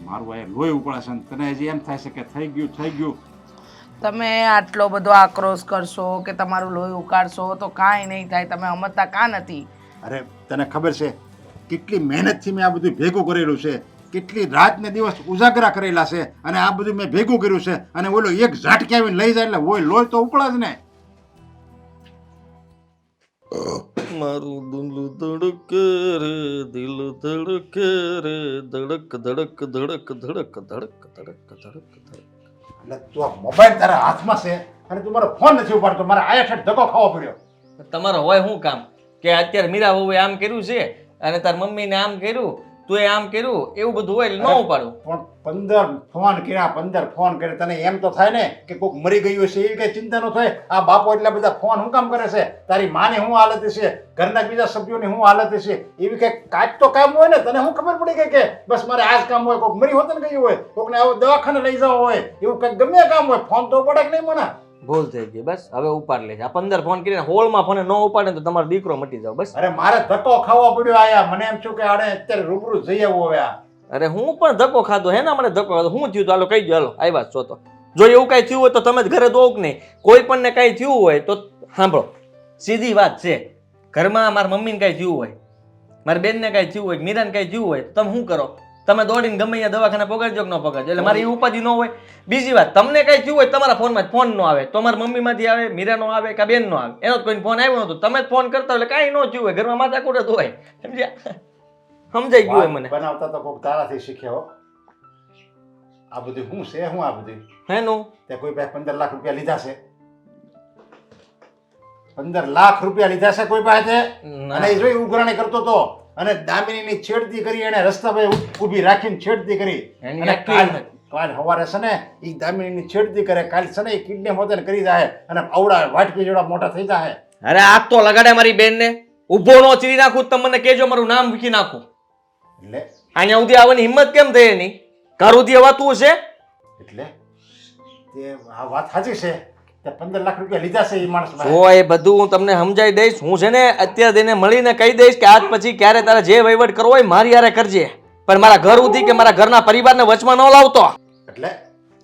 મારું આ લોહી ઉપડે છે ને તને હજી એમ થાય છે કે થઈ ગયું થઈ ગયું. તમે આટલો બધો આક્રોશ કરશો કે તમારું લોહી ઉકાળશો તો કાંઈ નહીં થાય. તમે સમજતા કાં નથી? અરે તને ખબર છે કેટલી મહેનતથી મેં આ બધું ભેગું કરેલું છે, કેટલી રાત ને દિવસ ઉજાગરા કરેલા છે અને આ બધું મેં ભેગું કર્યું છે અને ઓલો એક ઝાટકે આવીને લઈ જાય એટલે હોય લોહી તો ઉપડા જ ને. મારું દિલ ધડકે રે દિલ ધડકે રે ધડક ધડક ધડક ધડક ધડક ધડક ધડક ધડક. એટલે તું આ મોબાઈલ તારા હાથમાં છે અને તું મારો ફોન નથી ઉપાડતો. મારે આયા ઠેઠ ધક્કો ખાવો પડ્યો. તમારો હોય શું કામ કે અત્યારે મીરા બહુએ આમ કર્યું છે અને તાર મમ્મીને આમ કર્યું, તું આમ કર્યું, એવું બધું હોય એટલે ન ઉપાડું. પણ 15 ફોન કર્યા, 15 ફોન કરે. તને એમ તો થાય ને કે કોઈક મરી ગયું છે એવી કઈ ચિંતા ન થાય? આ બાપો એટલા બધા ફોન શું કામ કરે છે? તારી માની શું હાલત છે, ઘરના બીજા સભ્યોની શું હાલત છે, એવી કઈ કાંઈક તો કામ હોય ને. તને શું ખબર પડી ગઈ કે બસ મારે આ જ કામ હોય? કોઈક મરી હોત ને ગયું હોય, કોઈકને આવું દવાખાને લઈ જવા હોય, એવું કંઈક ગમે કામ હોય, ફોન તો પડે કે નહીં મને? ભૂલ થઈ ગઈ, બસ હવે ઉપાડ લેજે. આ 15 ફોન કરીને હોલમાં ફોને ન ઉપાડે તો તમારો દીકરો મટી જાવ. બસ. અરે મારે ધક્કો ખાવો પડ્યો આયા. મને એમ છું કે આને અત્યારે રૂબરૂ જઈ આવવું હવે. આ અરે હું પણ ધક્કો ખાધો હે ને, મને ધક્કો ખાધો. શું થયું? ચાલો કહી દો. હાલો આવ્યા છો તો જો એવું કઈ થયું હોય તો તમે ઘરે દો કે નહીં. કોઈ પણ ને કઈ થયું હોય તો સાંભળો, સીધી વાત છે. ઘરમાં મારા મમ્મીને કઈ થયું હોય, મારી બેનને કઈ થયું હોય, મીરાને કઈ થયું હોય, તમે શું કરો? તમે દોડીને ગમે ત્યાં દવાખાને પગાડજો કે ન પગાડજો, એટલે મારી ઉપાધિ ન હોય. બીજી વાત, તમને કઈ થયું હોય તમારા ફોનમાં ફોન ન આવે તો મારા મમ્મીમાંથી આવે, મીરાનો આવે કે બેનનો આવે, એનો જ કોઈને ફોન આવ્યો નતો, તમે જ ફોન કરતા એટલે કાંઈ ન થયું હોય, ઘરમાં માથાકૂટ જ હોય. સમજ્યા? સમજાઈ ગયું હોય મને. બનાવતા તો કોઈક તારાથી શીખ્યા હો. આ બધું શું છે? શું આ બધું? હેનું તે કોઈ પાસે 15 લાખ રૂપિયા લીધા છે? 15 લાખ રૂપિયા લીધા છે કોઈ પાસે? અને એ જોઈ ઉઘરાણી કરતો તો અને દામિનીની છેડતી કરી, એને રસ્તા પર ઊભી રાખીને છેડતી કરી. એની અને acting કાલ સવારે છે ને એ દામિનીની છેડતી કરે, કાલ છે ને એ કિડનેપ હોતે કરી જાય અને આવડા વાટકી જેવડા મોટા થઈ જાય. અરે આ તો લગાડે મારી બેનને. ઊભો નો ચીરી નાખું તમે મને કહેજો, મારું નામ મૂકી નાખું. એટલે અહીંયા સુધી આવવાની હિંમત કેમ થઈ એની? ઘર સુધી અવાતું હશે? એટલે તે આ વાત સાચી છે. તે 15 લાખ રૂપિયા લીધા છે એ માણસ પાસે. જો એ બધું હું તમને સમજાઈ દઈશ. હું છે ને અત્યારે તેને મળીને કહી દઈશ કે આજ પછી ક્યારે તારે જે વહીવટ કરવો હોય મારી હારે કરજે, પણ મારા ઘર સુધી કે મારા ઘરના પરિવારને વચમાં ન લાવતો. એટલે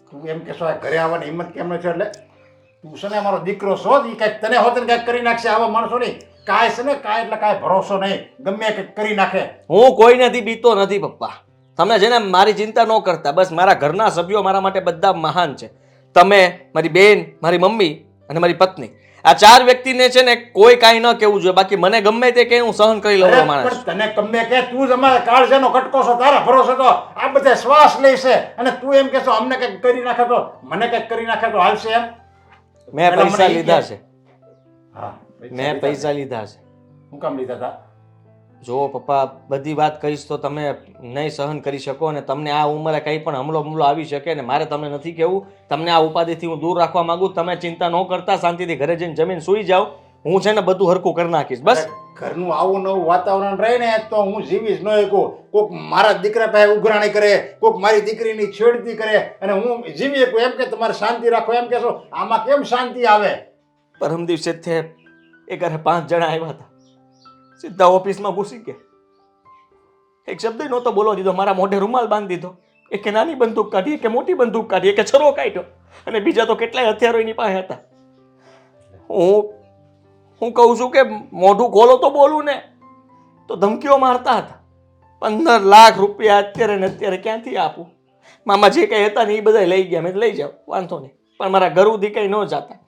તું એમ કહેશો આ ઘરે આવવાની હિંમત કેમ નથી? એટલે તું છે ને મારો દીકરો છો, એ કાંઈક તને હોત ને કાંઈક કરી નાખશે. આવા માણસો નહીં કાંઈ છે ને કાંઈ એટલે કાંઈ ભરોસો નહીં, ગમે કંઈક કરી નાખે. હું કોઈનાથી બીતો નથી પપ્પા. તમે છે ને મારી ચિંતા ન કરતા. બસ મારા ઘરના સભ્યો મારા માટે બધા મહાન છે. તમે, મારી બેન, મારી મમ્મી અને મારી પત્ની, આ 4 વ્યક્તિને છે ને કોઈ કાંઈ ન કહેવું જોઈએ. બાકી મને ગમે તે કે હું સહન કરી લઉં માણસ. પણ તને ગમે કે તું જ અમારા કાળજાનો કટકો છો, તારા ભરોસે તો આ બધા શ્વાસ લે છે અને તું એમ કહેશો અમને કંઈક કરી નાખે તો મને કંઈક કરી નાખે તો હાલશે એમ? મેં પેલા પૈસા મને ઈ લીધા કે. છે. હા, મેં પૈસા લીધા છે. હું કામ લીધા હતા? જો પપ્પા બધી વાત કહીશ તો તમે નહીં સહન કરી શકો અને તમને આ ઉંમરે કંઈ પણ હમલો આવી શકે ને મારે તમને નથી કહેવું. તમને આ ઉપાધિથી હું દૂર રાખવા માંગુ. તમે ચિંતા ન કરતા, શાંતિથી ઘરે જઈને જમીન સૂઈ જાઓ. હું છે ને બધું હરખું કરી નાખીશ. બસ ઘરનું આવું નવું વાતાવરણ રહે ને તો હું જીવીશ ન શકું. કોઈક મારા દીકરા પાસે ઉઘરાણી કરે, કોઈક મારી દીકરીની છેડતી કરે અને હું જીવી શકું. એમ કે તમારે શાંતિ રાખો એમ કહેશો, આમાં કેમ શાંતિ આવે? પરમ દિવસે તે એ ઘરે 5 જણા આવ્યા હતા. સીધા ઓફિસમાં ઘૂસી ગયા. એક શબ્દ નહોતો બોલવા દીધો. મારા મોઢે રૂમાલ બાંધી દીધો. એક નાની બંદૂક કાઢી, એક મોટી બંદૂક કાઢી, એક છરો કાઢ્યો અને બીજા તો કેટલાય હથિયારો એની પાસે હતા. હું કહું છું કે મોઢું ખોલો તો બોલું ને, તો ધમકીઓ મારતા હતા. 15 લાખ રૂપિયા અત્યારે ને અત્યારે ક્યાંથી આપું? મામા જે કંઈ હતા ને એ બધા લઈ ગયા. મેં લઈ જાઓ, વાંધો નહીં, પણ મારા ઘર સુધી કંઈ ન જતા.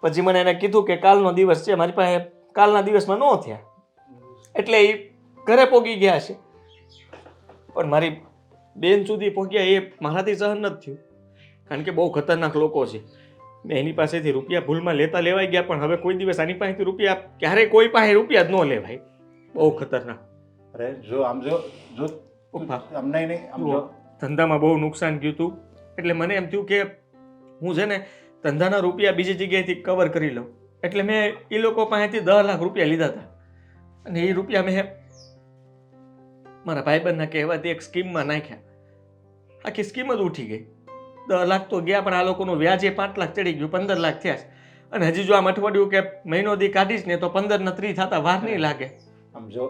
પછી મને એને કીધું કે કાલનો દિવસ છે, મારી પાસે કાલના દિવસમાં ન થયા એટલે એ ઘરે પોગી ગયા છે. પણ મારી બેન સુધી પહોંચ્યા એ મારાથી સહન નથી થયું, કારણ કે બહુ ખતરનાક લોકો છે. મેં એની પાસેથી રૂપિયા ભૂલમાં લેવાઈ ગયા, પણ હવે કોઈ દિવસ આની પાસેથી રૂપિયા ક્યારેય કોઈ પાસે રૂપિયા જ ન લેવાય. બહુ ખતરનાક. અરે જો આમ જો અમને નહીં આમ જો ધંધામાં બહુ નુકસાન ગયું હતું એટલે મને એમ થયું કે હું છે ને ધંધાના રૂપિયા બીજી જગ્યાએથી કવર કરી લઉં. એટલે મેં એ લોકો પાસેથી 10 લાખ રૂપિયા લીધા હતા અને એ રૂપિયા મેં મારા ભાઈબંધના કહેવાથી એક સ્કીમમાં નાખ્યા. આખી સ્કીમ જ ઉઠી ગઈ. 10 લાખ તો ગયા, પણ આ લોકોનું વ્યાજ 5 લાખ ચડી ગયું, 15 લાખ થયા છે. અને હજી જો આમ અઠવાડિયું કે મહિનો દી કાઢીશ ને તો 15 ને 30 થતા વાર નહીં લાગે. આમ જો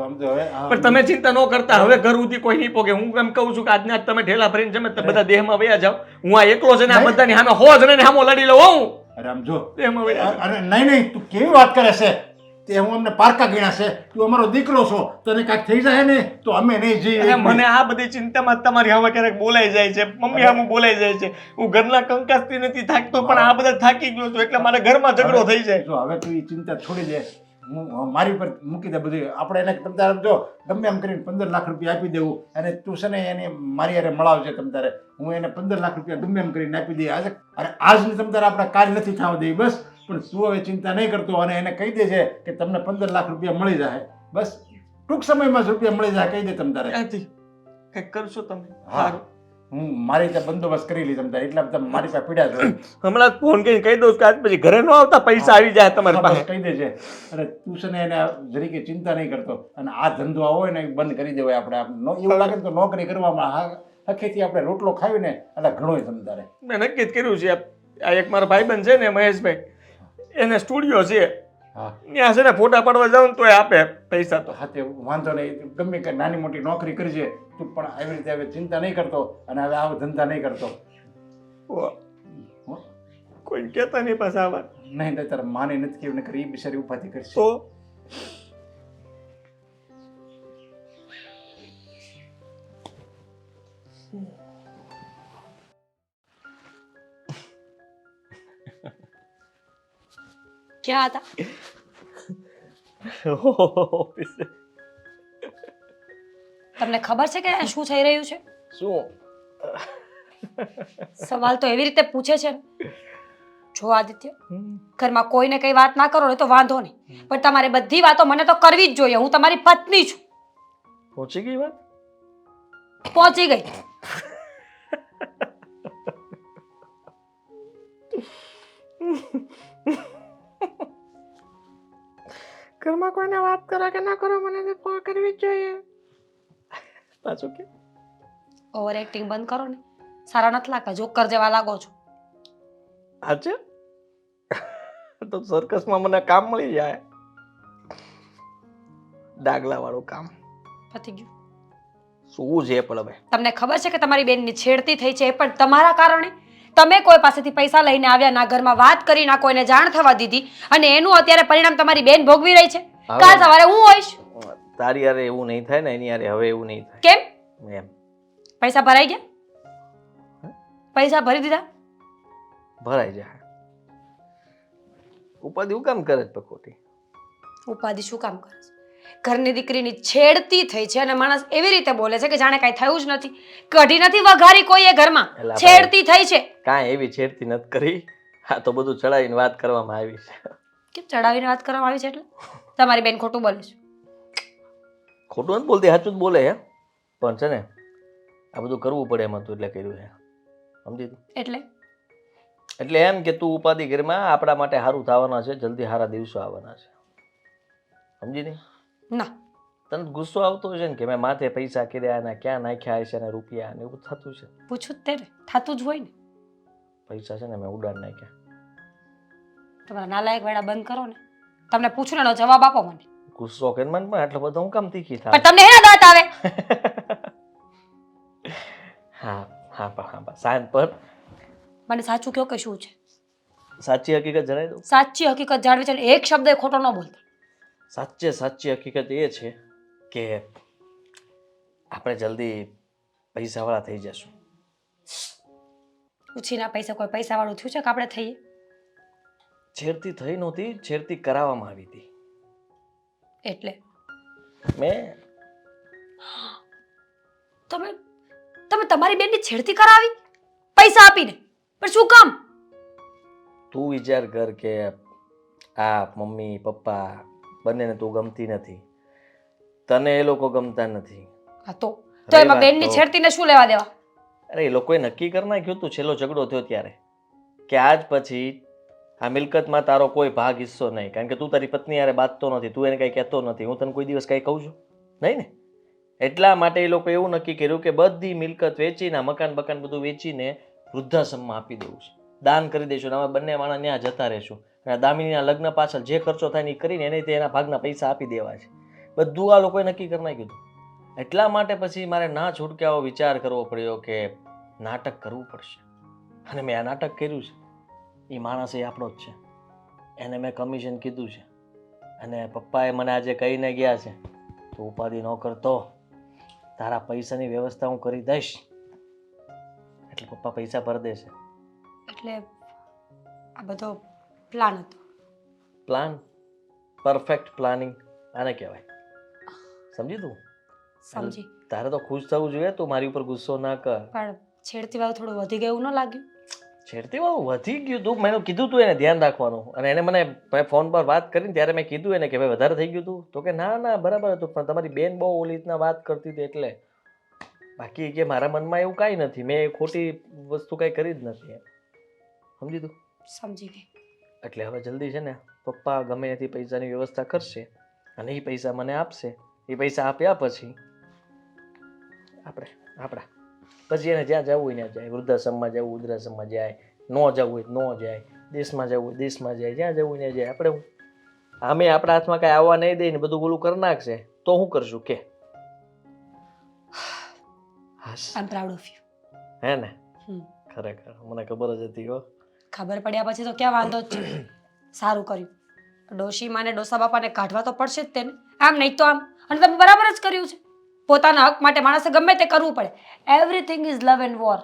આમ જો હવે પણ તમે ચિંતા ન કરતા. હવે ઘર સુધી કોઈ નહીં પોગે. હું એમ કહું છું કે આજના તમે ઢેલા ભરીને જમે તો બધા દેહમાં વયા જાઓ. હું આ એકલો છે ને આ બધાની સામે 100 જણાની સામે લડી લઉં હું. અરે આમ જો દેહમાં વયા જાઓ. અરે નહીં તું કેવી વાત કરે છે? તે હું અમને પારકા ગણ્યા છે. તું અમારો દીકરો છો, તને કાંઈક થઈ જાય ને તો અમે નહીં જઈએ. અરે મને આ બધી ચિંતામાં તમારી હવે ક્યારેક બોલાઈ જાય છે, મમ્મી સામે બોલાઈ જાય છે. હું ઘરના કંકાસથી નથી થાકતો, પણ આ બધા થાકી ગયો છું એટલે મારે ઘરમાં ઝઘડો થઈ જાય. જો હવે તું એ ચિંતા છોડી દે. હું મારી પર મૂકી દે બધું. આપણે એને તમ તારે જો ગમે એમ કરીને 15 લાખ રૂપિયા આપી દેવું અને તું છે ને એને મારી હારે મળાવજે તમ તારે. હું એને 15 લાખ રૂપિયા ગમે એમ કરીને આપી દઈએ આજે. અને આજની તમ તારે આપણે કાલ નથી થવા દઈએ બસ. પણ તું હવે ચિંતા નહીં કરતો અને એને કહી દેજે કે તમને 15 લાખ રૂપિયા મળી જાય બસ. ટૂંક સમયમાં જ રૂપિયા મળી જાય કહી દે તમ તારે. ક્યાંથી કંઈક કરશો તમે? હા હું મારી રીતે બંદોબસ્ત કરી લઈ તમ તારે. એટલા તમે મારી પાસે પીડ્યા છો. હમણાં ફોન કરીને કહી દઉં કે આજ પછી ઘરે ન આવતા, પૈસા આવી જાય તમારી બસ પાસે. કહી દેજે. અને તું છે ને એને જરીકે ચિંતા નહીં કરતો. અને આ ધંધો આવો હોય ને એ બંધ કરી દેવાય આપણે. એવું લાગે ને તો નોકરી કરવામાં હખેથી આપણે રોટલો ખાવીને એટલે ઘણોય તમ તારે. મેં નક્કી જ કર્યું છે. આ એક મારા ભાઈબંધ છે ને મહેશભાઈ, એને સ્ટુડિયો છે, હા ત્યાં છે ને ફોટા પાડવા જાઉં તો એ આપે પૈસા. તો હા તે વાંધો નહીં. ગમે કે નાની મોટી નોકરી કરજે તું, પણ આવી રીતે હવે ચિંતા નહીં કરતો અને હવે આવો ધંધા નહીં કરતો. કોઈ કહેતા નહીં પાછા આવા નહીં તો તારે માને નથી કેવું નકર એ બિચારી ઉપાધિ કરશે. તો ક્યાં હતા? તમને ખબર છે કે શું થઈ રહ્યું છે? શું? સવાલ તો એવી રીતે પૂછે છે ને. જો આદિત્ય, ઘરમાં કોઈને કઈ વાત ના કરો ને તો વાંધો નહીં, પણ તમારે બધી વાતો મને તો કરવી જ જોઈએ. હું તમારી પત્ની છું. પહોંચી ગઈ વાત? પહોંચી ગઈ. ઘરમાં કોઈને વાત કરો કે ના કરો, મને તો કરવી જ જોઈએ. પાછું કે ઓવર એક્ટિંગ બંધ કરો ને. સારા નથી લાગતા, જોકર જેવા લાગો છો. આજે તો સર્કસમાં મને કામ મળી જાય, ડાગલા વાળું કામ. પતી ગયું. શું છે પણ હવે? તમને ખબર છે કે તમારી બેનની છેડતી થઈ છે, એ પણ તમારા કારણે. તમે કોઈ પાસેથી પૈસા લઈને આવ્યા, ના ઘરમાં વાત કરી, ના કોઈને જાણ થવા દીધી, અને એનું અત્યારે પરિણામ તમારી બેન ભોગવી રહી છે. કાલ સવારે હું હોઈશ. તારી યારે એવું નહીં થાય ને, એની યારે હવે એવું નહીં થાય. કેમ? એમ પૈસા ભરાઈ ગયા? પૈસા ભરી દીધા? ભરાઈ જાય. ઉપાધિ હું કામ કરે છે ખોટી? ઉપાધિ શું કામ કરે છે? ઘરની દીકરીની છેડતી થઈ છે અને માણસ એવી રીતે બોલે છે કે જાણે કાંઈ થયું જ નથી. કઢી નથી વઘારી કોઈએ ઘરમાં, એલા છેડતી થઈ છે. કાંઈ એવી છેડતી નથી કરી. હા તો બધું ચડાવીને વાત કરવામાં આવી છે. કેમ ચડાવીને વાત કરવામાં આવી છે? એટલે તમારી બેન ખોટું બોલે છે. ખોટું નથી બોલતી, સાચું જ બોલે હે. પણ છે ને આ બધું કરવું પડે એમ હતું એટલે કર્યું છે. સમજી તું? એટલે એમ કે તું ઉપાધિ ઘરમાં, આપણા માટે સારું થવાના છે, જલ્દી સારા દિવસો આવવાના છે. સમજી નહીં? ના. તને ગુસ્સો આવતો છે ને કે મેં માથે પૈસા કર્યા અને ક્યાં નાખ્યા છે ને રૂપિયા ને એવું થતું છે. પૂછું જ તેને, થતું જ હોય ને. પૈસા છે ને મેં ઉડાડ નાખ્યા. તમારા નાલાયક વેડા બંધ કરો ને. તમને પૂછું ને એનો જવાબ આપો મને. ગુસ્સો કરીને મન પણ આટલો બધો હું કામ તીખી પણ થાય? તમને હેના દાંત આવે? હા હા હા શાંત પર. મને સાચું કહો કે શું છે? સાચી હકીકત જણાવી દઉં? સાચી હકીકત જાણવી છે ને એક શબ્દ એ ખોટો ન બોલતા. સાચી હકીકત એ છે કે આપણે જલ્દી પૈસાવાળા થઈ જશું. ઉછીના પૈસા કોઈ પૈસાવાળું થયું છે કે આપણે થઈએ? છેડતી થઈ નહોતી, છેડતી કરાવવામાં આવી હતી. એટલે મેં તમે તમે તમારી બેનની છેડતી કરાવી પૈસા આપીને? પણ શું કામ? તું વિચાર કર કે આ મમ્મી પપ્પા બંનેને તું ગમતી નથી, તને એ લોકો ગમતા નથી. હા તો એમાં બેનની છેડતીને શું લેવા દેવા? અરે એ લોકોએ નક્કી કરી નાખ્યું તું છેલ્લો ઝઘડો થયો ત્યારે કે આજ પછી આ મિલકતમાં તારો કોઈ ભાગ હિસ્સો નહીં, કારણ કે તું તારી પત્ની યારે બાંધતો નથી, તું એને કંઈ કહેતો નથી, હું તને કોઈ દિવસ કંઈ કહું છું નહીં ને. એટલા માટે એ લોકો એવું નક્કી કર્યું કે બધી મિલકત વેચીને, મકાન બકાન બધું વેચીને વૃદ્ધાશ્રમમાં આપી દેવું છે, દાન કરી દઈશું. અમે બંને માણસ ત્યાં જતા રહીશું અને દામિનીના લગ્ન પાછળ જે ખર્ચો થાય ને એ કરીને એને તે એના ભાગના પૈસા આપી દેવા છે. બધું આ લોકોએ નક્કી કરી નાખ્યું હતું. એટલા માટે પછી મારે ના છૂટકે આવો વિચાર કરવો પડ્યો કે નાટક કરવું પડશે. અને મેં આ નાટક કર્યું છે. એ માણસ એ આપણો જ છે, એને મેં કમિશન કીધું છે. અને પપ્પાએ મને આજે કહીને ગયા છે તો ઉપાધિ ન કરતો, તારા પૈસાની વ્યવસ્થા હું કરી દઈશ. એટલે પપ્પા પૈસા ભરી દેશે. એટલે આ બધો પ્લાન હતો? પ્લાન? પરફેક્ટ પ્લાનિંગ આને કહેવાય. સમજી તું? સમજી. તારે તો ખુશ થવું જોઈએ, તું મારી ઉપર ગુસ્સો ના કર. પણ છેડતી વાળું થોડું વધી ગયું ન લાગ્યું? છેડતી વાળું વધી ગયું તું, મેં કીધું તું એને ધ્યાન રાખવાનું, અને એને મને ફોન પર વાત કરીને ત્યારે મેં કીધું એને કે ભાઈ વધારે થઈ ગયું તું, તો કે ના ના બરાબર હતું, પણ તમારી બેન બહુ ઓલી રીતના વાત કરતી હતી એટલે. બાકી કે મારા મનમાં એવું કાંઈ નથી, મેં ખોટી વસ્તુ કાંઈ કરી જ નથી એમ. સમજી તું? સમજી ગઈ. એટલે હવે જલ્દી છે ને પપ્પા ગમે ત્યાંથી પૈસાની વ્યવસ્થા કરશે અને એ પૈસા મને આપશે. એ પૈસા આપ્યા પછી આપણા પછી એને જ્યાં જવું હોય ત્યાં જાય, વૃદ્ધાશ્રમમાં જવું વૃદ્ધાશ્રમમાં જાય, ન જવું હોય ન જાય, દેશમાં જવું હોય દેશમાં જાય, જ્યાં જવું હોય ત્યાં જાય. આપણે હું આમે આપણા હાથમાં કાંઈ આવવા નહીં દે ને બધું બોલું કરી નાખશે તો શું કરશું કે? આઈ એમ પ્રાઉડ ઓફ યુ. હે ને? ખરેખર મને ખબર જ હતી હો. ખબર પડ્યા પછી તો ક્યાં વાંધો જ છે. સારું કર્યું. ડોશીમાં ને ડોસા બાપાને કાઢવા તો પડશે જ તેને, આમ નહીં તો આમ. અને તમે બરાબર જ કર્યું છે. પોતાના હક માટે માણસે ગમે તે કરવું પડે. Everything is love and war.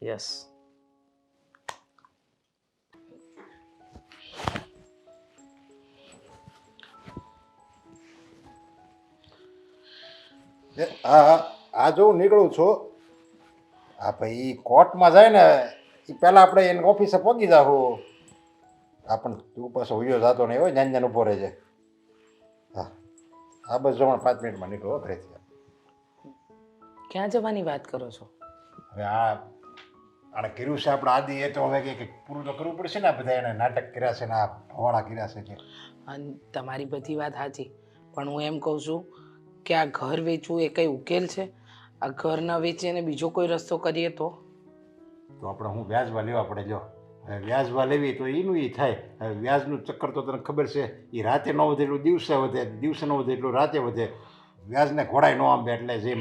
Yes. આ જો હું નીકળું છું. હા ભાઈ કોર્ટમાં જાય ને એ પહેલાં આપણે એની ઓફિસે પહોંચી જાઉં. હા પણ તું પાછો હુયો જતો નહીં હોય, જ્ઞાન જ્ઞાન ઊભો રહે છે. હા આ બસ જો 5 મિનિટમાં નીકળો ઘરેથી. ક્યાં જવાની વાત કરો છો? હવે આને કર્યું છે આપણે આદિ, એ તો હવે કંઈક પૂરું તો કરવું પડશે ને. બધા એને નાટક કર્યા છે ને આ ભવાડા કર્યા છે કે. અને તમારી બધી વાત સાચી, પણ હું એમ કહું છું કે આ ઘર વેચવું એ કંઈ ઉકેલ છે? આ ઘર ન વેચીને બીજો કોઈ રસ્તો કરીએ તો આપણે હું વ્યાજવા લેવા પડે. જો હવે વ્યાજવા લેવી તો એનું એ થાય. હવે વ્યાજનું ચક્કર તો તને ખબર છે, એ રાતે ન વધે એટલું દિવસે વધે, દિવસે ન વધે એટલું રાતે વધે. વ્યાજને ઘોડાય ન આંબે. એટલે જે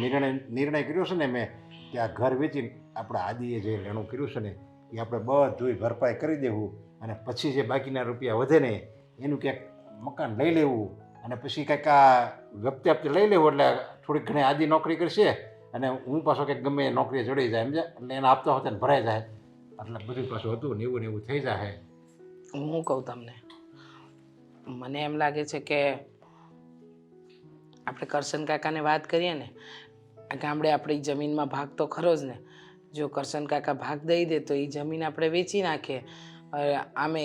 નિર્ણય કર્યો છે ને મેં કે આ ઘર વેચીને આપણે આદિએ જે લેણું કર્યું છે ને એ આપણે બધું ભરપાઈ કરી દેવું, અને પછી જે બાકીના રૂપિયા વધે ને એનું ક્યાંક મકાન લઈ લેવું, અને પછી કંઈક આ વખતે હપ્તે લઈ લેવું. એટલે થોડીક ઘણી આદિ નોકરી કરશે અને હું પાછો કંઈક ગમે નોકરીએ ચડી જાય સમજે, એટલે એના આપતા હોતે ભરાઈ જાય. એટલે બધું પાછું હતું ને એવું થઈ જાય. હું કહું તમને, મને એમ લાગે છે કે આપણે કરશન કાકાને વાત કરીએ ને, આ ગામડે આપણી જમીનમાં ભાગ તો ખરો જ ને. જો કરશન કાકા ભાગ દઈ દે તો એ જમીન આપણે વેચી નાખીએ. આમે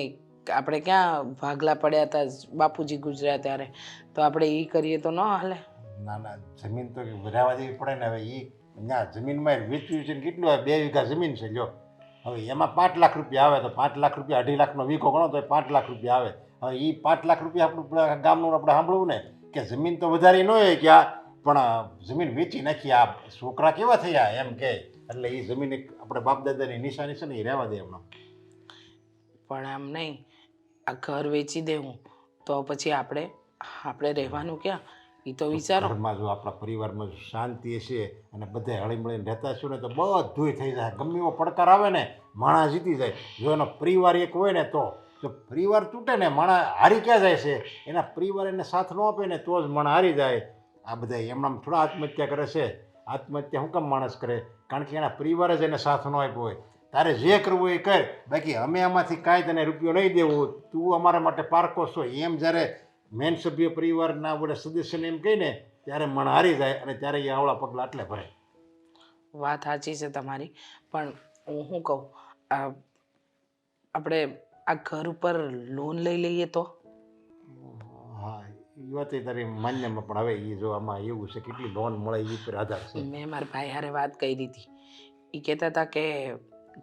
આપણે ક્યાં ભાગલા પડ્યા હતા બાપુજી ગુજર્યા ત્યારે, તો આપણે એ કરીએ તો ન હાલે? ના ના, જમીન તો વધારવા દેવી પડે ને. હવે એ ના જમીનમાં વેચવી છે ને કેટલું આવે? 2 વીઘા જમીન છે. જો હવે એમાં 5 લાખ રૂપિયા આવે તો 5 લાખ રૂપિયા 2.5 લાખનો વીઘો ગણો તો 5 લાખ રૂપિયા આવે. હવે એ 5 લાખ રૂપિયા આપણું ગામનું આપણે સાંભળવું ને કે જમીન તો વધારી ન હોય કે આ, પણ જમીન વેચી નાખી. આ છોકરા કેવા થયા એમ કે, એટલે એ જમીન આપણે બાપ દાદાની નિશાની છે ને એ રહેવા દે હમણાં. પણ આમ નહીં, આ ઘર વેચી દેવું તો પછી આપણે રહેવાનું ક્યાં? એ તો વિચારો. ઘરમાં જો આપણા પરિવારમાં જો શાંતિ હશે અને બધા હળીમળીને રહેતા હશું ને તો બધુંય થઈ જાય. ગમે એવો પડકાર આવે ને માણસ જીતી જાય. જો એનો પરિવાર એક હોય ને તો જો પરિવાર તૂટે ને માણસ હારી ક્યાં જાય છે? એના પરિવાર એને સાથ ન આપે ને તો જ માણસ હારી જાય. આ બધા એમનામ થોડા આત્મહત્યા કરે છે. આત્મહત્યા શું કામ માણસ કરે? કારણ કે એના પરિવારે જ એને સાથ ન આપ્યો હોય. તારે જે કરવું હોય એ કર, બાકી અમે આમાંથી કાંઈ તને રૂપિયો નહીં દેવું, તું અમારા માટે પારકો છો એમ જ્યારે મેન સભ્ય પરિવારના બધા સદસ્યને એમ કહીને ત્યારે મણ હારી જાય અને ત્યારે એ આવડા પગલાં એટલે ભરે. વાત સાચી છે તમારી, પણ હું શું કહું, આપણે આ ઘર ઉપર લોન લઈ લઈએ તો? હા એ વાત તારી માન્યમાં, પણ હવે એ જો આમાં એવું છે કેટલી લોન મળે એ પર આધાર છે. મેં મારા ભાઈ હારે વાત કરી હતી. એ કહેતા હતા કે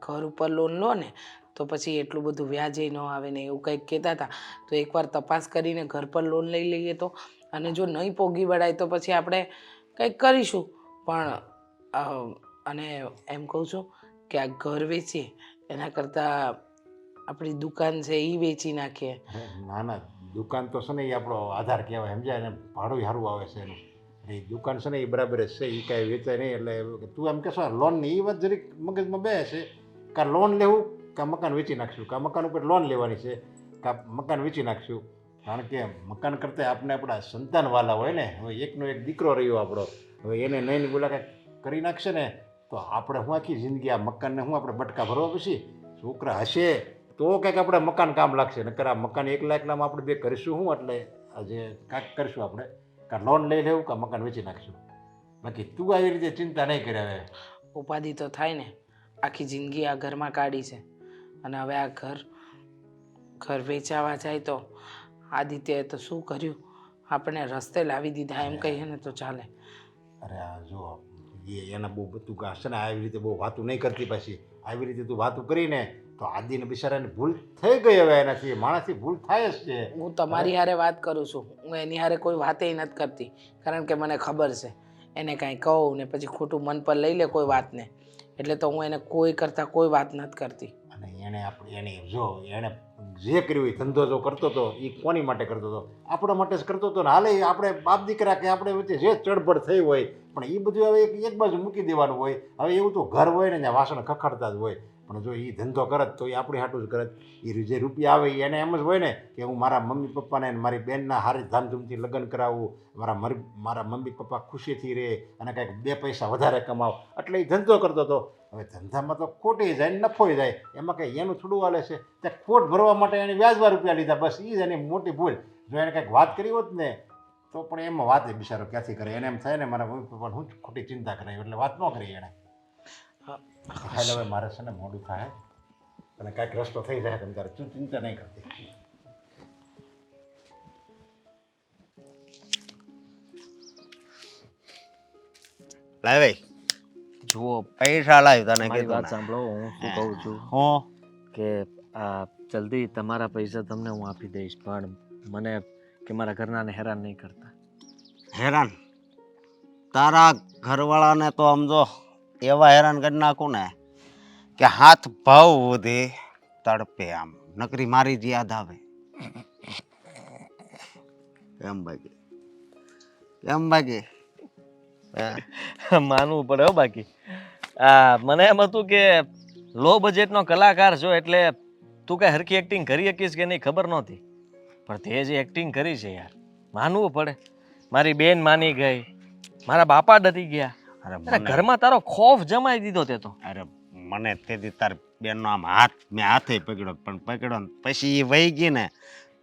ઘર ઉપર લોન લો ને તો પછી એટલું બધું વ્યાજે ન આવે ને એવું કંઈક કહેતા હતા. તો એકવાર તપાસ કરીને ઘર પર લોન લઈ લઈએ તો, અને જો નહીં પોગી વળાય તો પછી આપણે કંઈક કરીશું. પણ અને એમ કહું છું કે આ ઘર વેચીએ એના કરતાં આપણી દુકાન છે એ વેચી નાખીએ. ના ના, દુકાન તો છે ને એ આપણો આધાર કહેવાય સમજાય, એને ભાડું સારું આવે છે એનું. એ દુકાન છે ને એ બરાબર જ છે, એ કાંઈ વેચાય નહીં. એટલે તું એમ કહેશો લોનની એ વાત જરીક મગજમાં બે છે. કાં લોન લેવું કાં મકાન વેચી નાખશું, કાં મકાન ઉપર લોન લેવાની છે કાં મકાન વેચી નાખશું. કારણ કે મકાન કરતાં આપણે આપણા સંતાનવાલા હોય ને. હવે એકનો એક દીકરો રહ્યો આપણો, હવે એને નહીં બોલા કાંઈક કરી નાખશે ને તો આપણે શું આખી જિંદગી આ મકાનને શું આપણે બટકા ભરવા? પછી છોકરા હશે તો કંઈક આપણે મકાન કામ લાગશે. નકર આ મકાન 1 લાખનામાં આપણે બે કરીશું શું? એટલે આજે કાંઈક કરીશું આપણે, કાં લોન લઈ લેવું કાં મકાન વેચી નાખીશું. બાકી તું આવી રીતે ચિંતા નહીં કરે હવે. ઉપાધિ તો થાય ને, આખી જિંદગી આ ઘરમાં કાઢી છે અને હવે આ ઘર વેચાવા જાય તો આદિત્યએ તો શું કર્યું, આપણે રસ્તે લાવી દીધા એમ કહીએ ને તો ચાલે. અરે આ જો એને બહુ બધું છે ને આવી રીતે બહુ વાતું નહીં કરતી, પછી આવી રીતે તું વાતું કરીને તો આદિને બિચારાની ભૂલ થઈ ગઈ. હવે એનાથી માણસથી ભૂલ થાય જ છે. હું તમારી હારે વાત કરું છું, હું એની હારે કોઈ વાતે નથી કરતી, કારણ કે મને ખબર છે એને કાંઈ કહું ને પછી ખોટું મન પર લઈ લે કોઈ વાતને, એટલે તો હું એને કોઈ કરતાં કોઈ વાત નથી કરતી. અને એને જો એણે જે કર્યું એ ધંધો જો કરતો હતો એ કોની માટે કરતો હતો? આપણા માટે જ કરતો હતો ને. હાલે આપણે બાપ દીકરા કે આપણે વચ્ચે જે ચડબડ થઈ હોય પણ એ બધું હવે એક બાજુ મૂકી દેવાનું હોય. હવે એવું તો ઘર હોય ને ત્યાં વાસણ ખખડતા જ હોય, પણ જો એ ધંધો કરત તો એ આપણી હાટું જ કરત. એ જે રૂપિયા આવે એને એમ જ હોય ને કે હું મારા મમ્મી પપ્પાને મારી બેનના હારી ધામધૂમથી લગ્ન કરાવું, મારા મમ્મી પપ્પા ખુશીથી રહે અને કંઈક 2 પૈસા વધારે કમાવ, એટલે એ ધંધો કરતો હતો. હવે ધંધામાં તો ખોટી જાય ને નફો જાય, એમાં કંઈ એનું થોડું હાલે છે? ત્યાં ખોટ ભરવા માટે એને વ્યાજમાં રૂપિયા લીધા, બસ એ જ એની મોટી ભૂલ. જો એને કંઈક વાત કરી હોત ને તો પણ એમાં વાત બિચારો ક્યાંથી કરે? એને એમ થાય ને મારા મમ્મી પપ્પાને હું ખોટી ચિંતા કરાવી, એટલે વાત ન કરી એણે. હાલ હવે મારે છે ને મોડું થાય અને કાંઈક રસ્તો થઈ જાય તમે તારે તું ચિંતા નહીં કરતી. લાવ ભાઈ જુઓ પૈસા લાવ તને મારી કીધું વાત ને. સાંભળો, હું શું કહું છું હું કે આ જલ્દી તમારા પૈસા તમને હું આપી દઈશ, પણ મને કે મારા ઘરનાને હેરાન નહીં કરતા. હેરાન તારા ઘરવાળાને તો સમજો એવા હેરાન કરી નાખું ને કે હાથ ભાવ વધે તડપે, આમ નકરી મારી જ યાદ આવે. કેમ બાકી માનવું પડે હો. બાકી મને એમ હતું કે લો બજેટનો કલાકાર છો એટલે તું કઈ હરખી એક્ટિંગ કરી શકીશ કે નહીં ખબર નહોતી, પણ તે જે એક્ટિંગ કરી છે યાર માનવું પડે. મારી બેન માની ગઈ, મારા બાપા ડરી ગયા, અરે ઘરમાં તારો ખોફ જમાઈ દીધો તે તો. અરે મને તેથી તાર બેનનો આમ હાથ મેં હાથે પકડ્યો, પણ પકડ્યો ને પછી એ વહી ગઈ ને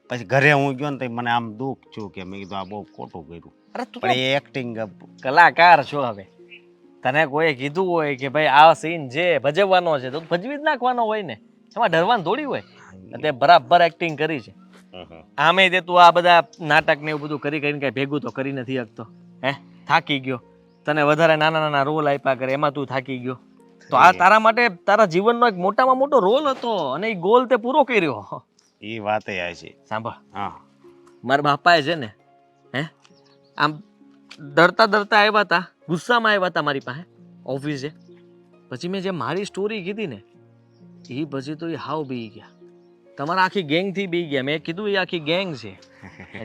પછી ઘરે હું ગયો ને તો મને આમ દુઃખ છું કે મેં કીધું આ બહુ ખોટું કર્યું. અરે તું પણ એ એક્ટિંગ કલાકાર છો, હવે તને કોઈ કીધું હોય કે ભાઈ આ સીન જે ભજવવાનો છે તો ભજવી જ નાખવાનો હોય ને, એમાં ડરવાનું થોડી હોય. તે બરાબર એક્ટિંગ કરી છે. આમે તે તું આ બધા નાટક ને એવું બધું કરી કરીને કઈ ભેગું તો કરી નથી શકતો, હે થાકી ગયો. તને વધારે નાના નાના રોલ આપ્યા કરે એમાં તું થાકી ગયો, તો આ તારા માટે તારા જીવનનો એક મોટામાં મોટો રોલ હતો અને એ ગોલ તે પૂરો કર્યો. એ વાત આ છે. સાંભળ, હા મારા બાપાએ છે ને હે આમ ડરતા આવ્યા હતા, ગુસ્સામાં આવ્યા હતા મારી પાસે ઓફિસે. પછી મેં જે મારી સ્ટોરી કીધી ને એ પછી તો એ હાવ બી ગયા, તમારા આખી ગેંગથી બી ગયા. મેં કીધું એ આખી ગેંગ છે,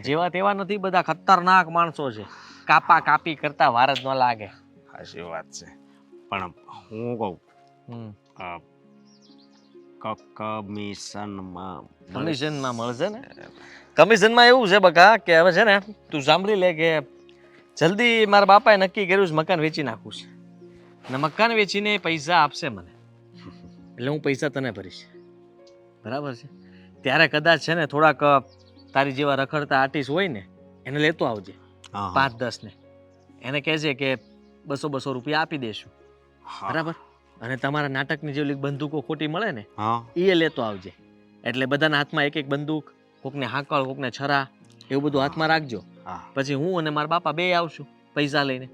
જેવા તેવા નથી, બધા ખતરનાક માણસો છે, કાપા કાપી કરતા વાર જ ન લાગે. સાચી વાત છે. પણ હું કહું કમિશનમાં મળશે ને? કમિશનમાં એવું છે બકા કે હવે છે ને તું સાંભળી લે કે જલ્દી મારા બાપાએ નક્કી કર્યું છે મકાન વેચી નાખવું છે, અને મકાન વેચીને પૈસા આપશે મને, એટલે હું પૈસા તને ભરીશ, બરાબર છે? ત્યારે કદાચ છે ને થોડાક તારી જેવા રખડતા આર્ટિસ્ટ હોય ને એને લેતો આવજે, 5-10 ને. એને કહેજે કે 200 રૂપિયા આપી દેશું, બરાબર? અને તમારા નાટકની જે બંદૂકો ખોટી મળે ને એ લેતો આવજે, એટલે બધાના હાથમાં એક બંદૂક, કોકને હાકળ, કોકને છરા, એવું બધું હાથમાં રાખજો. પછી હું અને મારા બાપા બે આવશું પૈસા લઈને,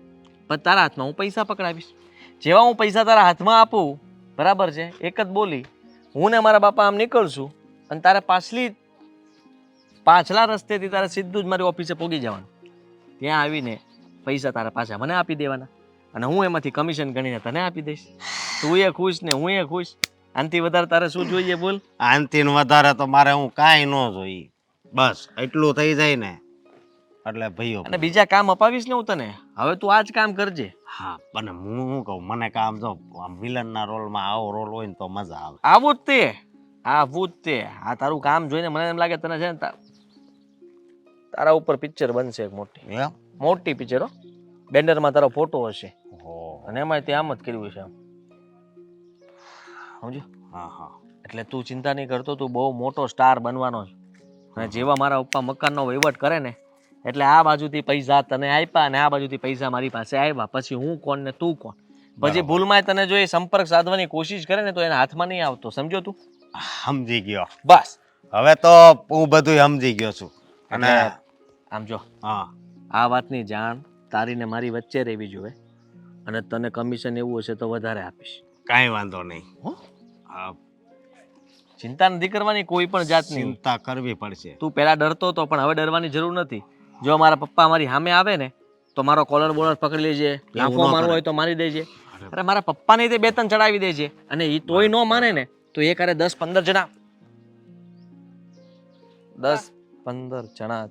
પછી તારા હાથમાં હું પૈસા પકડાવીશ. જેવા હું પૈસા તારા હાથમાં આપું, બરાબર છે, એક જ બોલી, હું ને મારા બાપા આમ નીકળશું અને તારે પાછલા રસ્તેથી તારે સીધું જ મારી ઓફિસે પહોંચી જવાનું. ત્યાં આવીને પૈસા તારા પાછા મને આપી દેવાના અને હું એમાંથી કમિશન ગણીને તને આપી દઈશ. તું એ ખુશ ને હું એ ખુશ. આનથી વધારે તારે શું જોઈએ બોલ? આનથી વધારે તો મારે હું કાંઈ ન જોઈએ, બસ એટલું થઈ જાય ને એટલે ભાઈઓ. અને બીજા કામ અપાવીશ ને હું તને, હવે તું આ જ કામ કરજે. હા, પણ હું શું કહું, મને કામ જો આમ વિલનના રોલમાં આવો રોલ હોય ને તો મજા આવે. આવું જ તે આ તારું કામ જોઈને મને એમ લાગે તને છે ને તારા ઉપર પિક્ચર બનશે એક મોટી પિક્ચર હો. બેનરમાં તારો ફોટો હશે અને એમાં તે આમ જ કર્યું છે, સમજો? હા. એટલે તું ચિંતા નહીં કરતો, તું બહુ મોટો સ્ટાર બનવાનો છે. અને જેવા મારા પપ્પા મકાનનો વહીવટ કરે ને એટલે આ બાજુથી પૈસા તને આપ્યા અને આ બાજુથી પૈસા મારી પાસે આવ્યા, પછી હું કોણ ને તું કોણ. પછી ભૂલમાં તને જો એ સંપર્ક સાધવાની કોશિશ કરે ને તો એના હાથમાં નહીં આવતો, સમજો તું? સમજી ગયો. બસ. હવે તો હું બધું સમજી ગયો છું. અને આમ જો, હા, આ વાતની જાણ તારી ને મારી વચ્ચે રહેવી જોઈએ, અને તને કમિશન એવું હશે તો વધારે આપીશ. કાંઈ વાંધો નહીં. હો? હા, ચિંતા નથી કરવાની કોઈ પણ જાતની. ચિંતા કરવી પડશે. તું પહેલા ડરતો હતો, પણ હવે ડરવાની જરૂર નથી. જો મારા પપ્પા મારી સામે આવે ને તો મારો કોલર બોલર પકડી લેજે, લાફો મારવો હોય તો મારી દેજે. અરે મારા પપ્પાને તે 2-3 ચડાવી દેજે, અને એ તોય ન માને ને તો એક હારે 10-15 જણા 10-15 જણા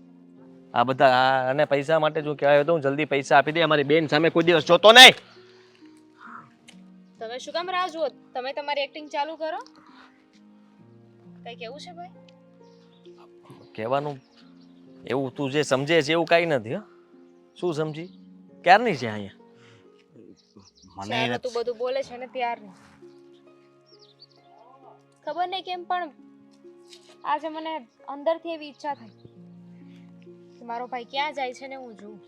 આ બધા અને પૈસા માટે જો કહેવાય તો હું જલ્દી પૈસા આપી દે. અમારી બેન સામે કોઈ દિવસ જોતો નહીં. તમે શું કામ રાહ જુઓ? તમે તમારી એક્ટિંગ ચાલુ કરો. કઈ કેવું છે ભાઈ? કહેવાનું એવું તું જે સમજે છે એવું કાંઈ નથી. શું સમજી? ક્યારની છે અહીંયા? ચાલો તું બધું બોલે છે ને ત્યારનું. ખબર નહીં કેમ પણ આજે મને અંદરથી એવી ઈચ્છા થઈ કે મારો ભાઈ ક્યાં જાય છે ને હું જોઉં.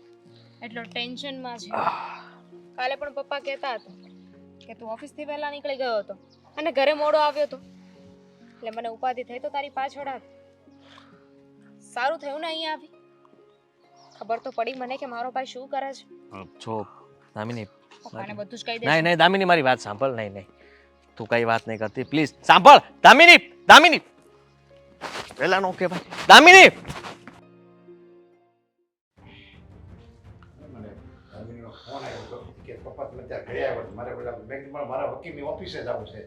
એટલો ટેન્શનમાં છે. કાલે પણ પપ્પા કહેતા હતા કે તું ઓફિસથી વહેલા નીકળી ગયો હતો અને ઘરે મોડો આવ્યો હતો, એટલે મને ઉપાધિ થઈ તો તારી પાછળ આવી. સારું થયું ને અહીંયા આવી. ખબર તો પડી મને કે મારો ભાઈ શું કરે છે. જો દામિની, પપ્પાને બધું જ કહી દે. નહીં દામિની, મારી વાત સાંભળ. નહીં તું કઈ વાત નહીં કરતી, પ્લીઝ સાંભળ. દામિની પેલા નો કે ભાઈ. દામિની, ફોન આવ્યો હતો કે પપ્પા તમે ત્યાં ઘરે આવ્યો, મારે પેલા બેંકમાં મારા વકીલની ઓફિસે જવું છે.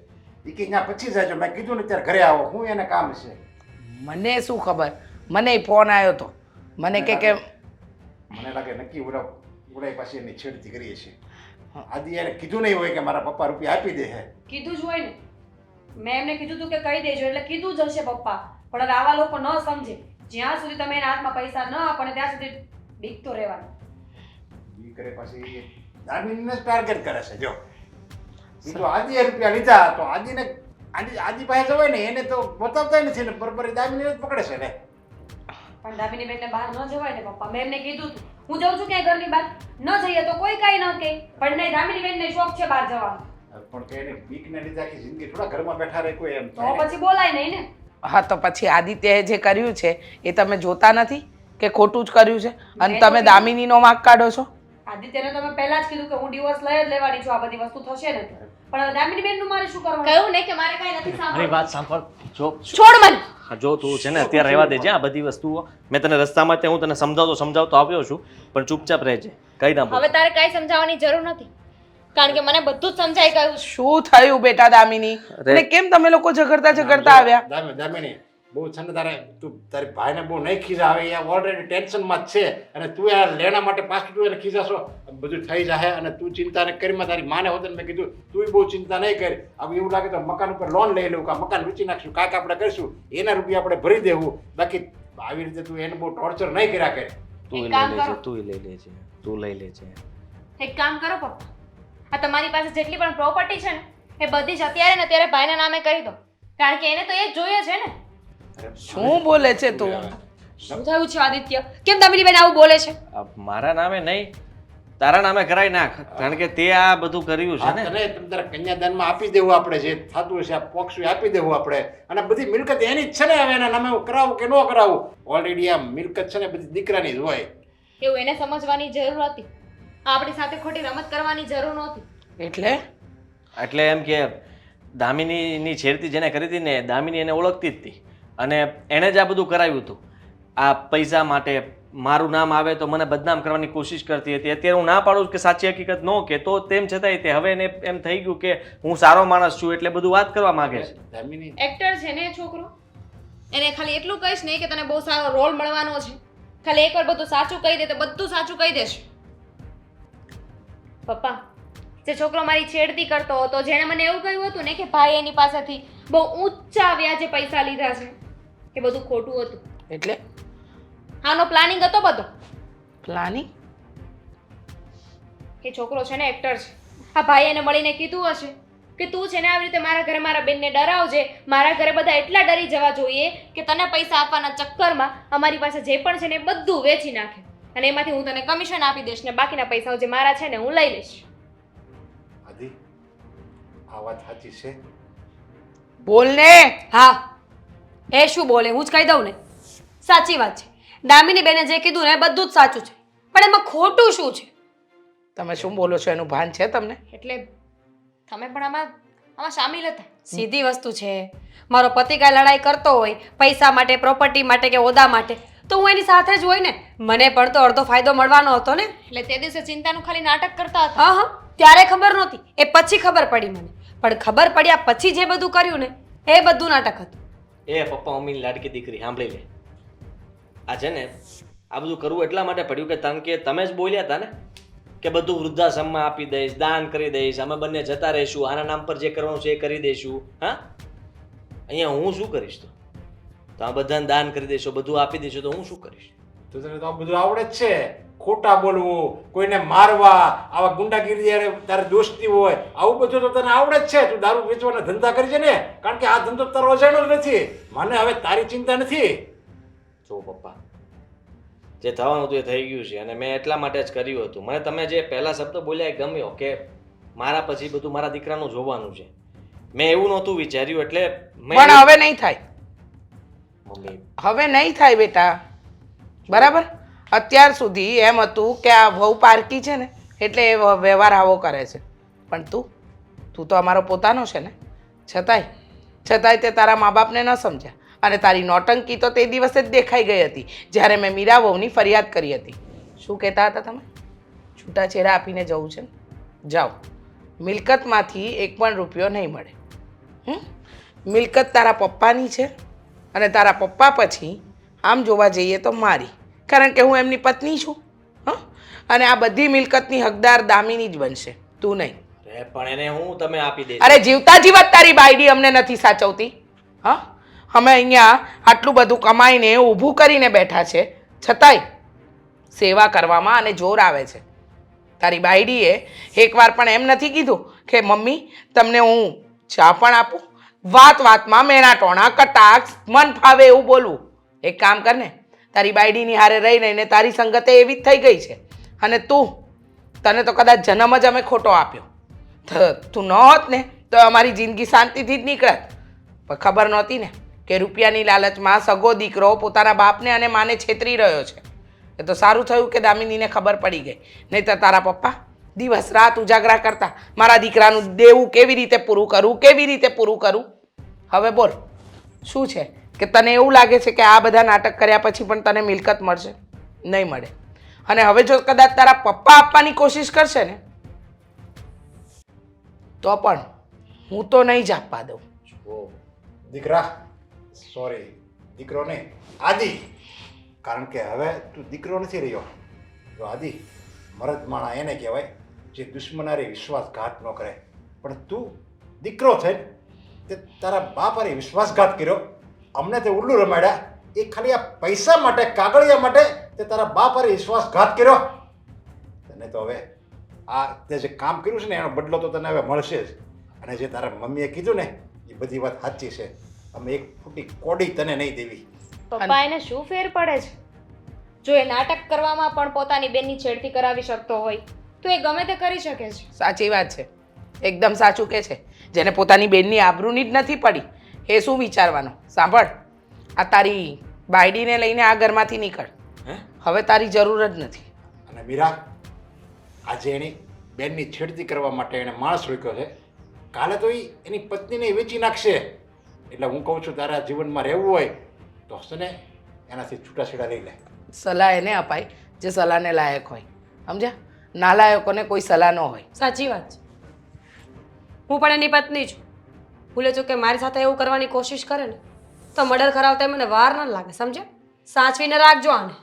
એ કે ત્યાં પછી જાય. મેં કીધું ને ત્યારે ઘરે આવો, હું એને કામ છે. મને શું ખબર, મને ફોન આવ્યો હતો. મને કે મને લાગે નક્કી ઉડાઈ પાસે એની છેડતી કરીએ છીએ. આદિ એને કીધું નહીં હોય કે મારા પપ્પા રૂપિયા આપી દે છે. કીધું જ હોય ને. મેં એમને કીધું તું કે કહી દેજો, એટલે કીધું જ હશે પપ્પા. પણ હવે આવા લોકો ન સમજે. જ્યાં સુધી તમે એના હાથમાં પૈસા ન આપો ને ત્યાં સુધી બીક તો રહેવાનું. એ કરે પછી દામિનીને ટાર્ગેટ કરે છે. જો એ તો આદિએ રૂપિયા લીધા તો આદિ પાસે જવાય ને, એને તો બતાવતા નથી ને, બરોબર દામિનીને જ પકડે છે ને. પણ દામિની બેનને બહાર ન જવાય ને પપ્પા. મેં એમને કીધું તું હું જાઉં છું ક્યાંય ઘરની બહાર ન જઈએ તો કોઈ કાંઈ ન કહે, પણ નહીં, દામિની બેનને શોખ છે બહાર જવાનો. પણ કે એને બીકને લીધે આખી જિંદગી થોડા ઘરમાં બેઠા રહે કોઈ એમ. તો પછી બોલાય નહીં ને. હા, તો પછી આદિત્યએ જે કર્યું છે એ તમે જોતા નથી કે ખોટું જ કર્યું છે, અને તમે દામિનીનો વાંક કાઢો છો. આદિત્યને તો મેં પહેલા જ કીધું કે હું ડિવોર્સ લઈ જ લેવાની છું, આ બધી વસ્તુ થશે ને તો. પણ દામિની બેનનું મારે શું કરવાનું? કહ્યું ને કે મારે કાંઈ નથી મારી સાંભળવું. વાત સાંભળ. જો છોડ મને. જો તું છે ને અત્યારે રહેવા દેજે આ બધી વસ્તુઓ. મેં તને રસ્તામાં તે હું તને સમજાવતો આવ્યો છું, પણ ચૂપચાપ રહેજે, કઈ ના બોલ. હવે તારે કાંઈ સમજાવવાની જરૂર નથી, કારણ કે મને બધું જ સમજાઈ ગયું છે. શું થયું બેટા દામિની? અને કેમ તમે લોકો ઝઘડતા આવ્યા? દામિની બહુ છે ને તારે, તું તારી ભાઈને બહુ નહીં ખીજાવે. એ ઓલરેડી ટેન્શનમાં જ છે, અને તું આ લેણા માટે પાછું તું એને ખીજાશો, બધું થઈ જાય. અને તું ચિંતા ને કરીમાં તારી માને હોત મેં કીધું તું બહુ ચિંતા નહીં કરી. હવે એવું લાગે તો મકાન ઉપર લોન લઈ લઉં, કાં મકાન વેચી નાખશું, કાંઈક આપણે કરીશું, એના રૂપિયા આપણે ભરી દેવું. બાકી આવી રીતે તું એને બહુ ટોર્ચર નહીં કર્યા કરે. તું એક કામ લઈ લેજે, કરો. તું લઈ લેજે. એક કામ કરો પપ્પા, આ તમારી પાસે જેટલી પણ પ્રોપર્ટી છે ને એ બધી જ અત્યારે ને અત્યારે ભાઈના નામે કરી દો, કારણ કે એને તો એ જ જોઈએ છે ને. શું બોલે છે તું? શું થયું છે આદિત્ય? કેમ દામિની બેન આવું બોલે છે? મારા નામે નહીં, તારા નામે કરાવી નાખ, કારણ કે તે આ બધું કર્યું છે ને. તને તમે તારા કન્યાદાનમાં આપી દેવું, આપણે જે થતું હશે આ પોક્ષું આપી દેવું આપણે. અને બધી મિલકત એની જ છે ને. હવે એના નામે કરાવું કે ન કરાવું, ઓલરેડી આ મિલકત છે ને બધી દીકરાની જ હોય. એવું એને સમજવાની જરૂર હતી. આપણી સાથે ખોટી રમત કરવાની જરૂર નહોતી. એટલે એમ કે દામિનીની છેડતી જેને કરી હતી ને, દામિની એને ઓળખતી જ હતી, અને એણે જ આ બધું કરાવ્યું હતું. આ પૈસા માટે મારું નામ આવે તો મને બદનામ કરવાની કોશિશ કરતી હતી. અત્યારે હું ના પાડું કે સાચી હકીકત ન કે તો તેમ છતાંય તે હવે એને એમ થઈ ગયું કે હું સારો માણસ છું એટલે બધું વાત કરવા માંગે છે. દામિની એક્ટર છે ને એ છોકરો, એને ખાલી એટલું કહીશ નહીં કે તને બહુ સારો રોલ મળવાનો છે. ખાલી એકવાર બધું સાચું કહી દે તો બધું સાચું કહી દેશે. પપ્પા, જે છોકરો મારી છેડતી કરતો હતો, જેણે મને એવું કહ્યું હતું ને કે ભાઈ એની પાસેથી બહુ ઊંચા વ્યાજે પૈસા લીધા છે, એ બધું ખોટું હતું. એટલે આનો પ્લાનિંગ હતો બધો. પ્લાનિંગ? એ છોકરો છે ને એક્ટર છે. આ ભાઈ એને મળીને કીધું હશે કે તું છે ને આવી રીતે મારા ઘરે મારા બેનને ડરાવજે, મારા ઘરે બધા એટલા ડરી જવા જોઈએ કે તને પૈસા આપવાના ચક્કરમાં અમારી પાસે જે પણ છે ને એ બધું વેચી નાખે. અને એમાંથી હું તને કમિશન આપી દઈશ ને બાકીના પૈસાઓ જે મારા છે ને હું લઈ લઈશ. આદિ આ વાત સાચી છે? બોલ ને. હા એ શું બોલે હું જ કહી દઉં ને. સાચી વાત છે. દામિની બેને જે કીધું ને એ બધું જ સાચું છે, પણ એમાં ખોટું શું છે? તમે શું બોલો છો એનું ભાન છે તમને? એટલે તમે પણ આમાં સામેલ હતા. સીધી વસ્તુ છે. મારો પતિ કાંઈ લડાઈ કરતો હોય પૈસા માટે, પ્રોપર્ટી માટે કે હોદ્દા માટે, તો હું એની સાથે જ હોય ને. મને પણ તો અડધો ફાયદો મળવાનો હતો ને. એટલે તે દિવસે ચિંતાનું ખાલી નાટક કરતા હતા. હા હા, ત્યારે ખબર નહોતી, એ પછી ખબર પડી મને. પણ ખબર પડ્યા પછી જે બધું કર્યું ને એ બધું નાટક હતું. એ પપ્પા મમ્મીની લાડકી દીકરી સાંભળી લે. આ છે ને આ બધું કરવું એટલા માટે પડ્યું કે તમે જ બોલ્યા હતા ને કે બધું વૃદ્ધાશ્રમમાં આપી દઈશ, દાન કરી દઈશ, અમે બંને જતા રહીશું, આના નામ પર જે કરવાનું છે એ કરી દઈશું. હા, અહીંયા હું શું કરીશ? તો આ બધાને દાન કરી દઈશું, બધું આપી દઈશું, તો હું શું કરીશ? તો તને તો આ બધું આવડે જ છે. ખોટા બોલવું, કોઈને મારવા, આવા ગુંડાગીરી જ્યારે તારે દોસ્તી હોય, આવું બધું તો તને આવડે જ છે. તું દારૂ વેચવાના ધંધા કરી છે ને, કારણ કે આ ધંધો તારો અજાણ્યો જ નથી. મને હવે તારી ચિંતા નથી. જો પપ્પા, જે થવાનું હતું એ થઈ ગયું છે અને મેં એટલા માટે જ કર્યું હતું. મને તમે જે પહેલા શબ્દ બોલ્યા એ ગમ્યો કે મારા પછી બધું મારા દીકરાનું જોવાનું છે. મેં એવું નહોતું વિચાર્યું એટલે પણ હવે નહીં થાય. મમ્મી હવે નહીં થાય બેટા, બરાબર? અત્યાર સુધી એમ હતું કે આ વહુ પારકી છે ને એટલે એ વ્યવહાર આવો કરે છે, પણ તું તો અમારો પોતાનો છે ને. છતાંય તે તારા મા બાપને ન સમજ્યા અને તારી નોટંકી તો તે દિવસે જ દેખાઈ ગઈ હતી જ્યારે મેં મીરા વહુની ફરિયાદ કરી હતી. શું કહેતા હતા તમે? છૂટાછેડા આપીને જવું છે ને? જાઓ, મિલકતમાંથી એક પણ રૂપિયો નહીં મળે. મિલકત તારા પપ્પાની છે અને તારા પપ્પા પછી આમ જોવા જઈએ તો મારી, કારણ કે હું એમની પત્ની છું. અને આ બધી મિલકતની હકદાર દામિની જ બનશે, તું નહીં. પણ એને હું તમે આપી દઈશ. અરે જીવતા જીવત તારી બાયડી અમને નથી સાચવતી. હા, અમે અહીંયા આટલું બધું કમાઈને ઊભું કરીને બેઠા છે, છતાંય સેવા કરવામાં અને જોર આવે છે. તારી બાયડીએ એકવાર પણ એમ નથી કીધું કે મમ્મી તમને હું ચા પણ આપું. વાતમાં મેણા ટોણા કટાક્ષ મન ફાવે એવું બોલવું. એક કામ કર ને, તારી બાયડીની હારે રહી રહીને તારી સંગતે એવી જ થઈ ગઈ છે. અને તને તો કદાચ જન્મ જ અમે ખોટો આપ્યો. તું ન હોત ને તો અમારી જિંદગી શાંતિથી જ નીકળત. પણ ખબર નહોતી ને કે રૂપિયાની લાલચમાં સગો દીકરો પોતાના બાપને અને માને છેતરી રહ્યો છે. એ તો સારું થયું કે દામિનીને ખબર પડી ગઈ, નહીં તો તારા પપ્પા દિવસ રાત ઉજાગરા કરતા મારા દીકરાનું દેવું કેવી રીતે પૂરું કરું. હવે બોલ, શું છે કે તને એવું લાગે છે કે આ બધા નાટક કર્યા પછી પણ તને મિલકત મળશે? નહીં મળે. અને હવે જો કદાચ તારા પપ્પા આપવાની કોશિશ કરશે ને તો પણ હું તો નહીં જ આપવા દઉં. દીકરા, સોરી, દીકરો નહીં, આદિ. કારણ કે હવે તું દીકરો નથી રહ્યો. તો આદિ, મરદ માણા એને કહેવાય જે દુશ્મનારી વિશ્વાસઘાત ન કરે. પણ તું દીકરો થઈ તે તારા બાપ હારે વિશ્વાસઘાત કર્યો, અમને તે ઉલ્લુ રમાડ્યા. એ ખાલી આ પૈસા માટે, કાગળિયા માટે તે તારા બાપ હારે વિશ્વાસઘાત કર્યો. તને તો હવે આ તે જે કામ કર્યું છે ને એનો બદલો તો તને હવે મળશે જ. અને જે તારા મમ્મીએ કીધું ને એ બધી વાત સાચી છે. અમે એક ફૂટી કોડી તને નહીં દેવી. પપ્પા એને શું ફેર પડે છે? જો એ નાટક કરવામાં પણ પોતાની બેનની છેડતી કરાવી શકતો હોય તો એ ગમે તે કરી શકે છે. સાચી વાત છે, એકદમ સાચું કે છે. જેને પોતાની બેનની આબરૂની જ નથી પડી એ શું વિચારવાનું? સાંભળ, આ તારી બાયડીને લઈને આ ઘરમાંથી નીકળ. હવે તારી જરૂર જ નથી. અને મીરા, આજે એની બેનની છેડતી કરવા માટે એણે માણસ રોક્યો છે. કાલે તો એની પત્નીને વેચી નાખશે. એટલે હું કહું છું તારા જીવનમાં રહેવું હોય તો હશે એનાથી છૂટાછેડા લઈ લે. સલાહ એને અપાય જે સલાહને લાયક હોય, સમજ્યા? નાલાયકોને કોઈ સલાહ ન હોય. સાચી વાત છે. હું પણ એની પત્ની છું. ભૂલે છું કે મારી સાથે એવું કરવાની કોશિશ કરે ને તો મર્ડર કરાવતા મને વાર ન લાગે, સમજ્યા? સાચવીને રાખજો આને.